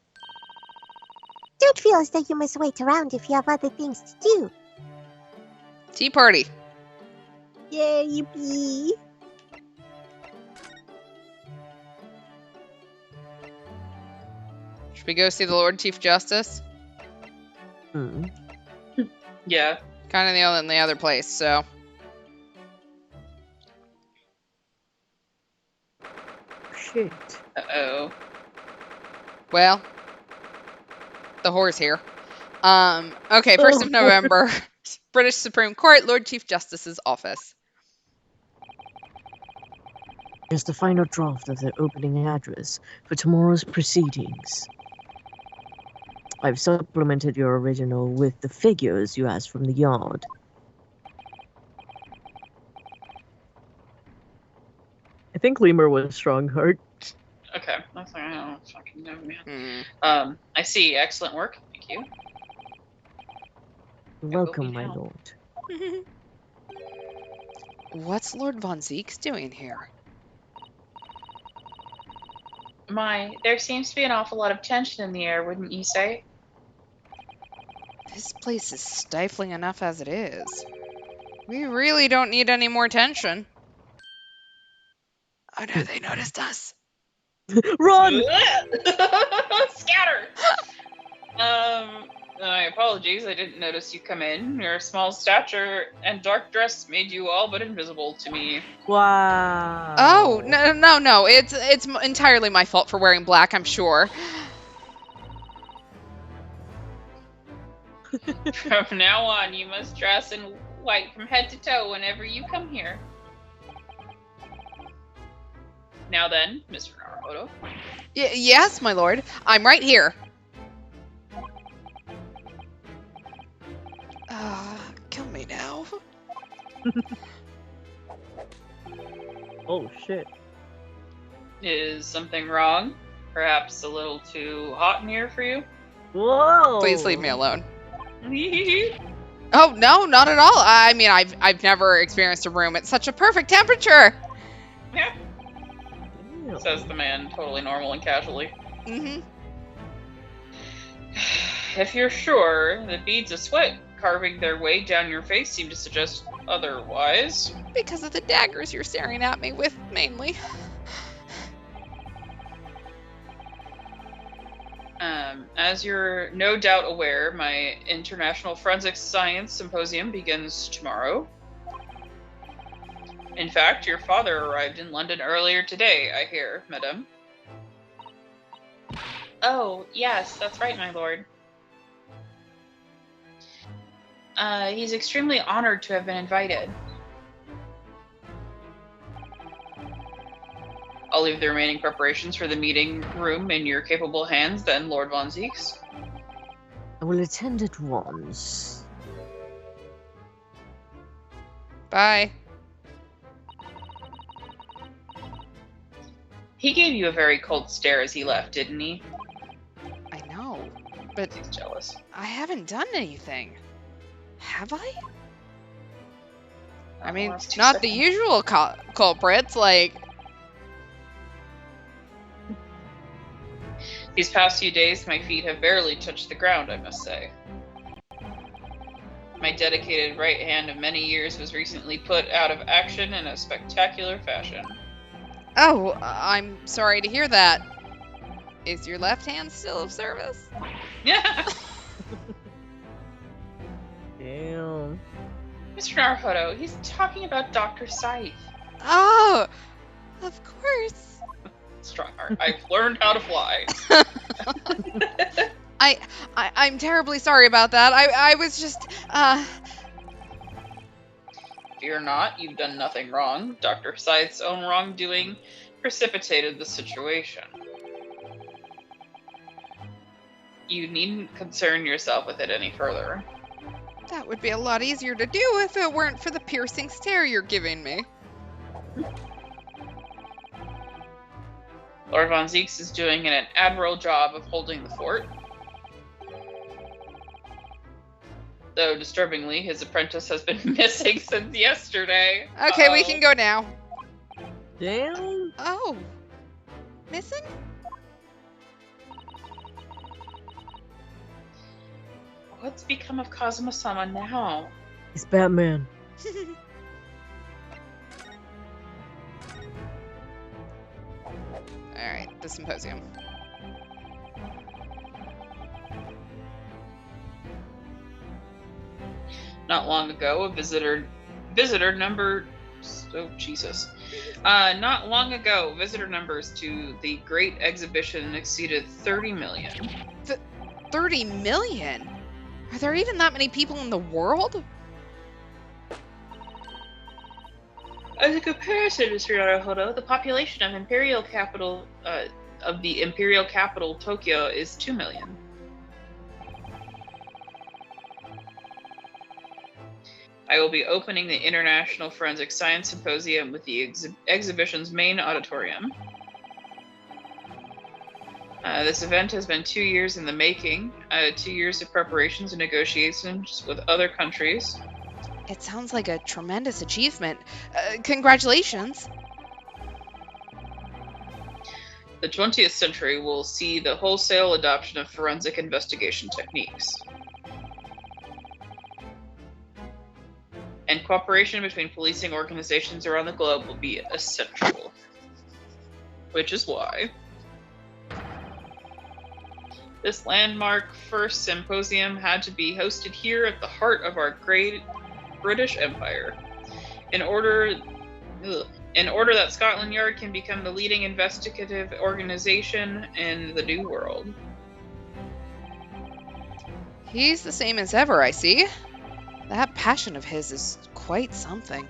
S5: Don't feel as though you must wait around if you have other things to do.
S1: Tea party.
S5: Yay, yippee!
S1: Should we go see the Lord Chief Justice?
S2: Yeah.
S1: Kind of the only other place, so.
S3: Shit.
S2: Uh-oh.
S1: Well, the whore's here. Okay, 1st of November, British Supreme Court, Lord Chief Justice's office.
S3: Just the final draft of their opening address for tomorrow's proceedings. I've supplemented your original with the figures you asked from the yard. I think Lemur was strong-heart.
S2: Okay. That's like, I don't fucking know, man.
S1: Hmm.
S2: I see. Excellent work. Thank you.
S3: Welcome, my
S2: now.
S3: lord.
S1: What's Lord Von Zeke's doing here?
S2: There seems to be an awful lot of tension in the air, wouldn't you say?
S1: This place is stifling enough as it is. We really don't need any more tension. Oh no, they noticed us.
S3: Run!
S2: Scatter! My apologies, I didn't notice you come in. Your small stature and dark dress made you all but invisible to me.
S3: Wow.
S1: Oh, no. It's entirely my fault for wearing black, I'm sure.
S2: From now on, you must dress in white from head to toe whenever you come here. Now then, Mr. Naruhodo.
S1: Yes, my lord. I'm right here. Kill me now.
S3: Oh, shit.
S2: Is something wrong? Perhaps a little too hot in here for you?
S3: Whoa!
S1: Please leave me alone. Oh, no, not at all. I mean, I've never experienced a room at such a perfect temperature.
S2: Yeah,
S3: Damn.
S2: says the man, totally normal and casually.
S1: Mm-hmm.
S2: If you're sure, the beads of sweat carving their way down your face seem to suggest otherwise.
S1: Because of the daggers you're staring at me with, mainly.
S2: As you're no doubt aware, my International Forensic Science Symposium begins tomorrow. In fact, your father arrived in London earlier today, I hear, madame. Oh, yes, that's right, my lord. He's extremely honored to have been invited. I'll leave the remaining preparations for the meeting room in your capable hands, then, Lord Von Zieks.
S3: I will attend at once.
S1: Bye.
S2: He gave you a very cold stare as he left, didn't he?
S1: I know, but
S2: He's jealous.
S1: I haven't done anything. Have I? I mean,
S2: that's too
S1: not the
S2: sad.
S1: usual culprits, like...
S2: These past few days, my feet have barely touched the ground, I must say. My dedicated right hand of many years was recently put out of action in a spectacular fashion.
S1: Oh, I'm sorry to hear that. Is your left hand still of service?
S2: Yeah.
S3: Damn.
S2: Mr. Naruhodo, he's talking about Dr. Scythe.
S1: Oh, of course.
S2: Strongheart, I've learned how to fly.
S1: I'm terribly sorry about that. I was just,
S2: Fear not, you've done nothing wrong. Dr. Scythe's own wrongdoing precipitated the situation. You needn't concern yourself with it any further.
S1: That would be a lot easier to do if it weren't for the piercing stare you're giving me.
S2: Lord Von Zieks is doing an admirable job of holding the fort. Though, disturbingly, his apprentice has been missing since yesterday.
S1: Okay, we can go now.
S3: Damn.
S1: Oh. Missing?
S2: What's become of Kazuma-sama now?
S3: He's Batman.
S1: Alright, the symposium.
S2: Not long ago, a visitor number. Oh, Jesus. Not long ago, visitor numbers to the Great Exhibition exceeded 30 million.
S1: 30 million? Are there even that many people in the world?
S2: As a comparison, Mr. Naruhodo, the population of the imperial capital Tokyo is 2 million. I will be opening the International Forensic Science Symposium with the exhibition's main auditorium. This event has been 2 years in the making, 2 years of preparations and negotiations with other countries.
S1: It sounds like a tremendous achievement. Congratulations.
S2: The 20th century will see the wholesale adoption of forensic investigation techniques. And cooperation between policing organizations around the globe will be essential. Which is why this landmark first symposium had to be hosted here at the heart of our great British Empire, in order that Scotland Yard can become the leading investigative organization in the New World.
S1: He's the same as ever, I see. That passion of his is quite something.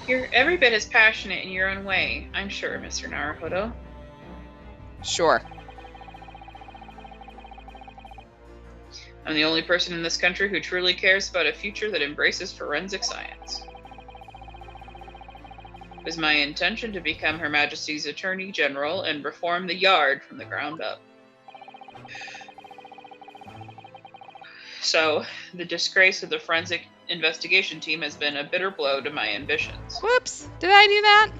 S2: You're every bit as passionate in your own way, I'm sure, Mr. Naruhodo.
S1: Sure.
S2: I'm the only person in this country who truly cares about a future that embraces forensic science. It is my intention to become Her Majesty's Attorney General and reform the Yard from the ground up. So, the disgrace of the forensic investigation team has been a bitter blow to my ambitions.
S1: Whoops, did I do that?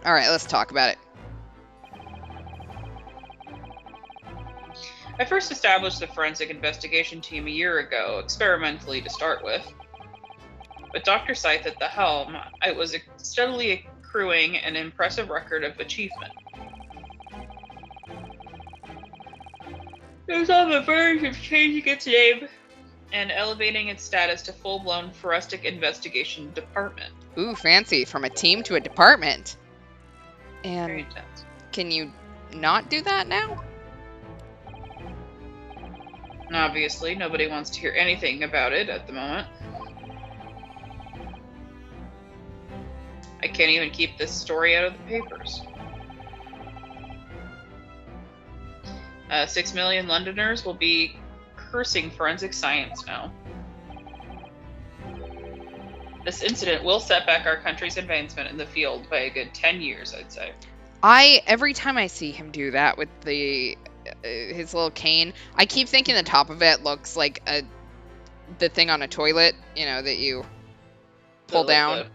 S1: Alright, let's talk about it.
S2: I first established the forensic investigation team a year ago, experimentally to start with. With Dr. Scythe at the helm, I was steadily accruing an impressive record of achievement. It was on the verge of changing its name and elevating its status to full-blown forensic investigation department.
S1: Ooh, fancy. From a team to a department.
S2: Very
S1: And
S2: intense.
S1: can you not do that now?
S2: And obviously, nobody wants to hear anything about it at the moment. I can't even keep this story out of the papers. 6 million Londoners will be cursing forensic science now. This incident will set back our country's advancement in the field by a good 10 years, I'd say.
S1: Every time I see him do that with his little cane, I keep thinking the top of it looks like the thing on a toilet, you know, that you pull down.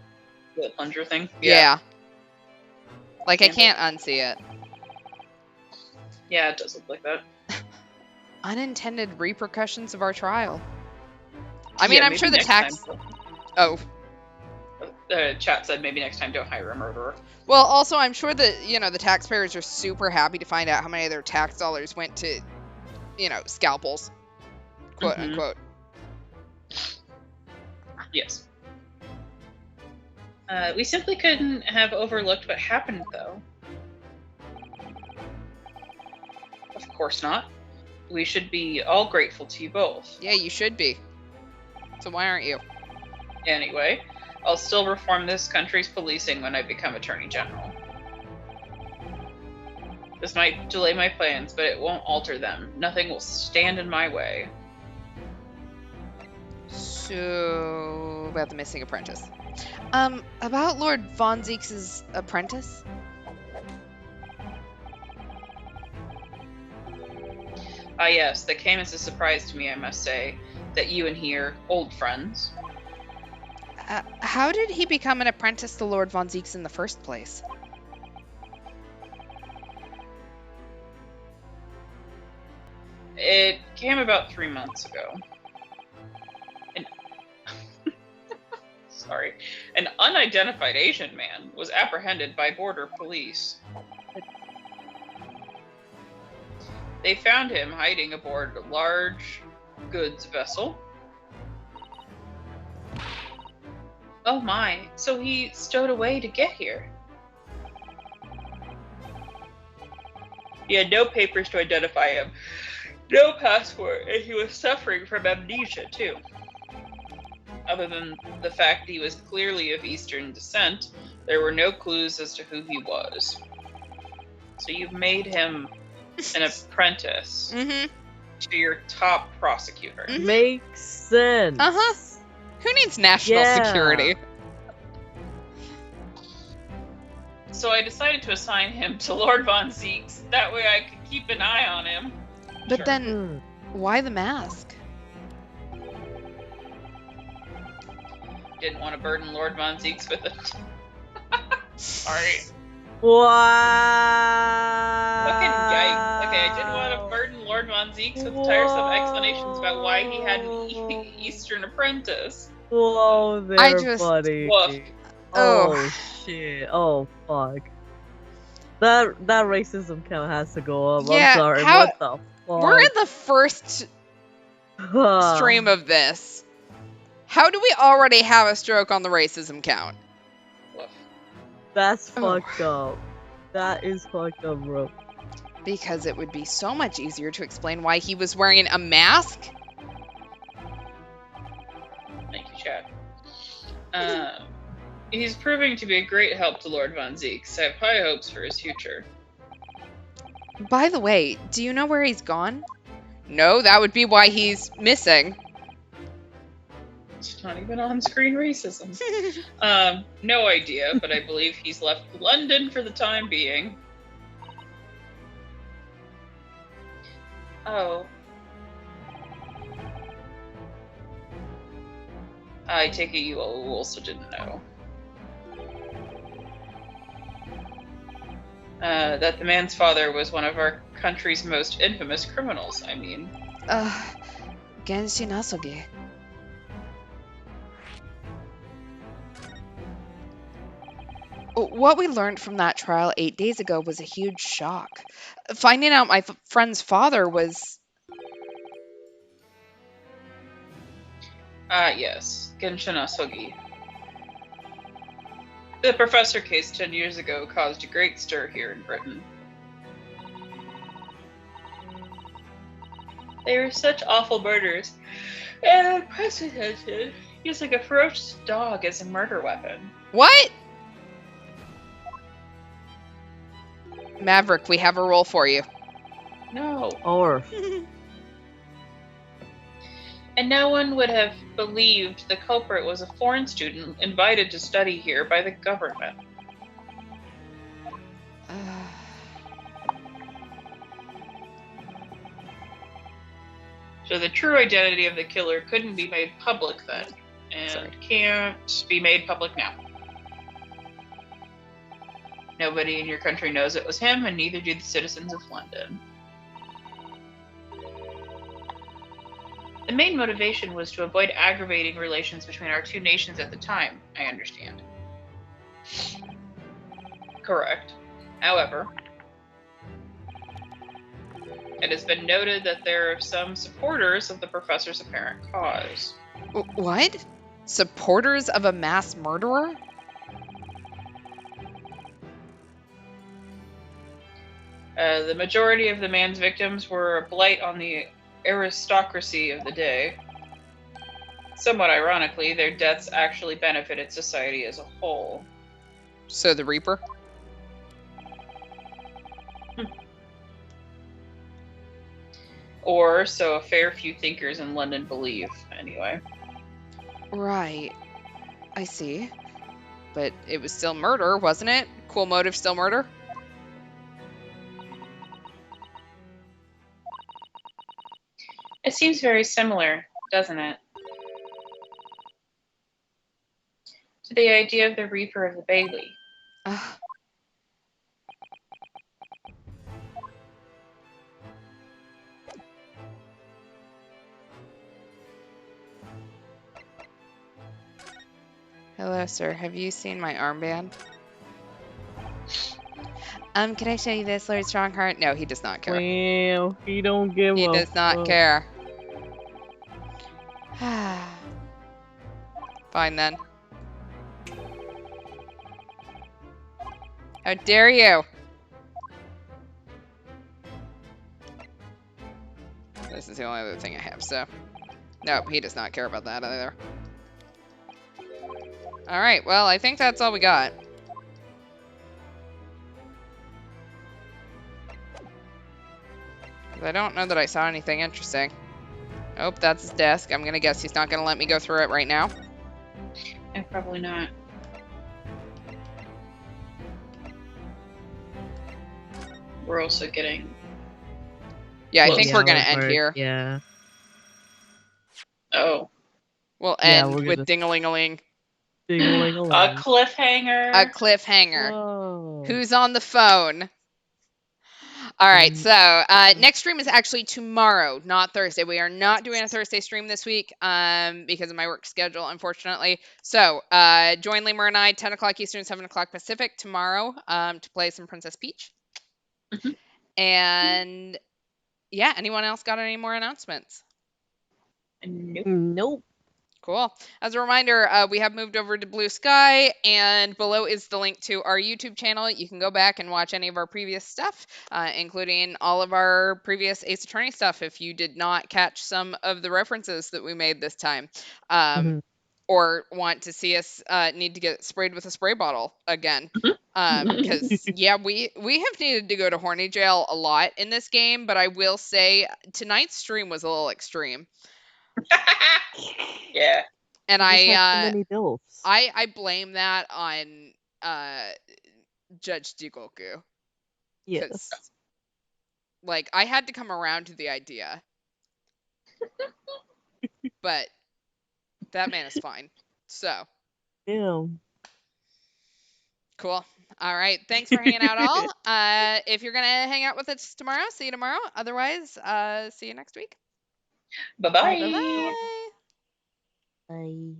S2: The plunger thing?
S1: Yeah. Like, I
S2: Handle.
S1: can't unsee it.
S2: Yeah, it does look like that.
S1: Unintended repercussions of our trial. I mean,
S2: Yeah,
S1: I'm
S2: maybe
S1: sure the
S2: next
S1: tax...
S2: time-
S1: Oh.
S2: The chat said maybe next time don't hire a murderer.
S1: Well, also, I'm sure that, you know, the taxpayers are super happy to find out how many of their tax dollars went to, you know, scalpels. Quote,
S2: Mhm.
S1: unquote.
S2: Yes. We simply couldn't have overlooked what happened, though. Of course not. We should be all grateful to you both.
S1: Yeah, you should be. So why aren't you?
S2: Anyway, I'll still reform this country's policing when I become Attorney General. This might delay my plans, but it won't alter them. Nothing will stand in my way.
S1: So, about the missing apprentice. About Lord Von Zeke's apprentice?
S2: Ah, yes, that came as a surprise to me, I must say, that you and he are old friends.
S1: How did he become an apprentice to Lord Von Zeke's in the first place?
S2: It came about 3 months ago. Sorry. An unidentified Asian man was apprehended by border police. They found him hiding aboard a large goods vessel. Oh my, so he stowed away to get here. He had no papers to identify him, no passport, and he was suffering from amnesia too. Other than the fact he was clearly of Eastern descent, there were no clues as to who he was. So you've made him an apprentice to your top prosecutor.
S3: Makes sense.
S1: Uh-huh. Who needs national security?
S2: So I decided to assign him to Lord Von Zeke's. That way I could keep an eye on him.
S1: But
S2: Sure.
S1: then, why the mask?
S2: Didn't want to burden Lord Von Zeke's with it. Sorry.
S3: Wow.
S2: Fucking yikes. Okay, I didn't want to burden Lord Von Zeke's with tiresome explanations about why he had an Eastern apprentice.
S3: Whoa there, buddy.
S2: Woof.
S3: Oh shit. Oh fuck. That racism count has to go up.
S1: Yeah,
S3: I'm sorry.
S1: how-
S3: What the fuck?
S1: We're in the first stream of this. How do we already have a stroke on the racism count?
S2: Woof.
S3: That's
S1: Oh.
S3: fucked up. That is fucked up, bro.
S1: Because it would be so much easier to explain why he was wearing a mask.
S2: Thank you, Chad. He's proving to be a great help to Lord Von Zeke's. I have high hopes for his future.
S1: By the way, do you know where he's gone? No, that would be why he's missing.
S2: It's not even on-screen racism. No idea, but I believe he's left London for the time being. Oh. I take it you also didn't know. That the man's father was one of our country's most infamous criminals, I mean.
S1: Genshin Asogi. What we learned from that trial 8 days ago was a huge shock. Finding out my friend's father was...
S2: Yes. Genshin Asugi. The professor case 10 years ago caused a great stir here in Britain. They were such awful murders, and unprecedented, using a ferocious dog as a murder weapon.
S1: What? Maverick, we have a role for you.
S2: No.
S3: Or
S2: And no one would have believed the culprit was a foreign student invited to study here by the government. So the true identity of the killer couldn't be made public then, and can't be made public now. Nobody in your country knows it was him, and neither do the citizens of London. The main motivation was to avoid aggravating relations between our two nations at the time, I understand. Correct. However, it has been noted that there are some supporters of the professor's apparent cause.
S1: What? Supporters of a mass murderer?
S2: The majority of the man's victims were a blight on the aristocracy of the day. Somewhat ironically, their deaths actually benefited society as a whole.
S1: So the Reaper?
S2: Or so a fair few thinkers in London believe, anyway.
S1: Right. I see. But it was still murder, wasn't it? Cool motive, still murder?
S2: It seems very similar, doesn't it? To the idea of the Reaper of the Bailey.
S1: Hello, sir. Have you seen my armband? Can I show you this, Lord Strongheart? No, he does not care.
S3: well, he don't give
S1: He
S3: a
S1: does not
S3: fuck.
S1: care. Fine then. How dare you? This is the only other thing I have, so. Nope, he does not care about that either. Alright, well, I think that's all we got. I don't know that I saw anything interesting. Oh, that's his desk. I'm gonna guess he's not gonna let me go through it right now.
S2: Probably not. We're also getting...
S1: Yeah, I
S2: Well,
S1: think
S3: yeah,
S1: we're gonna end
S3: we're-
S1: here.
S3: Yeah.
S2: Oh.
S1: We'll
S3: Yeah,
S1: end
S3: we're
S1: with
S3: gonna-
S1: ding-a-ling-a-ling.
S2: A
S3: Ding-a-ling-a-ling.
S2: cliffhanger.
S1: A cliffhanger.
S3: Whoa.
S1: Who's on the phone? All right, so next stream is actually tomorrow, not Thursday. We are not doing a Thursday stream this week because of my work schedule, unfortunately. So join Lemur and I 10 o'clock Eastern, 7 o'clock Pacific tomorrow to play some Princess Peach.
S2: Mhm.
S1: And yeah, anyone else got any more announcements?
S2: Nope.
S3: Nope.
S1: Cool. As a reminder, we have moved over to Blue Sky, and below is the link to our YouTube channel. You can go back and watch any of our previous stuff, including all of our previous Ace Attorney stuff if you did not catch some of the references that we made this time. Or want to see us need to get sprayed with a spray bottle again. Because, yeah, we have needed to go to Horny Jail a lot in this game, but I will say tonight's stream was a little extreme.
S2: Yeah.
S1: And
S3: You just have too many bills.
S1: I blame that on Judge Dugoku.
S3: Yes.
S1: Like, I had to come around to the idea. But that man is fine. So.
S3: Yeah.
S1: Cool. All right. Thanks for hanging out, all. If you're going to hang out with us tomorrow, see you tomorrow. Otherwise, see you next week.
S2: Bye-bye.
S1: Bye-bye.
S3: Bye.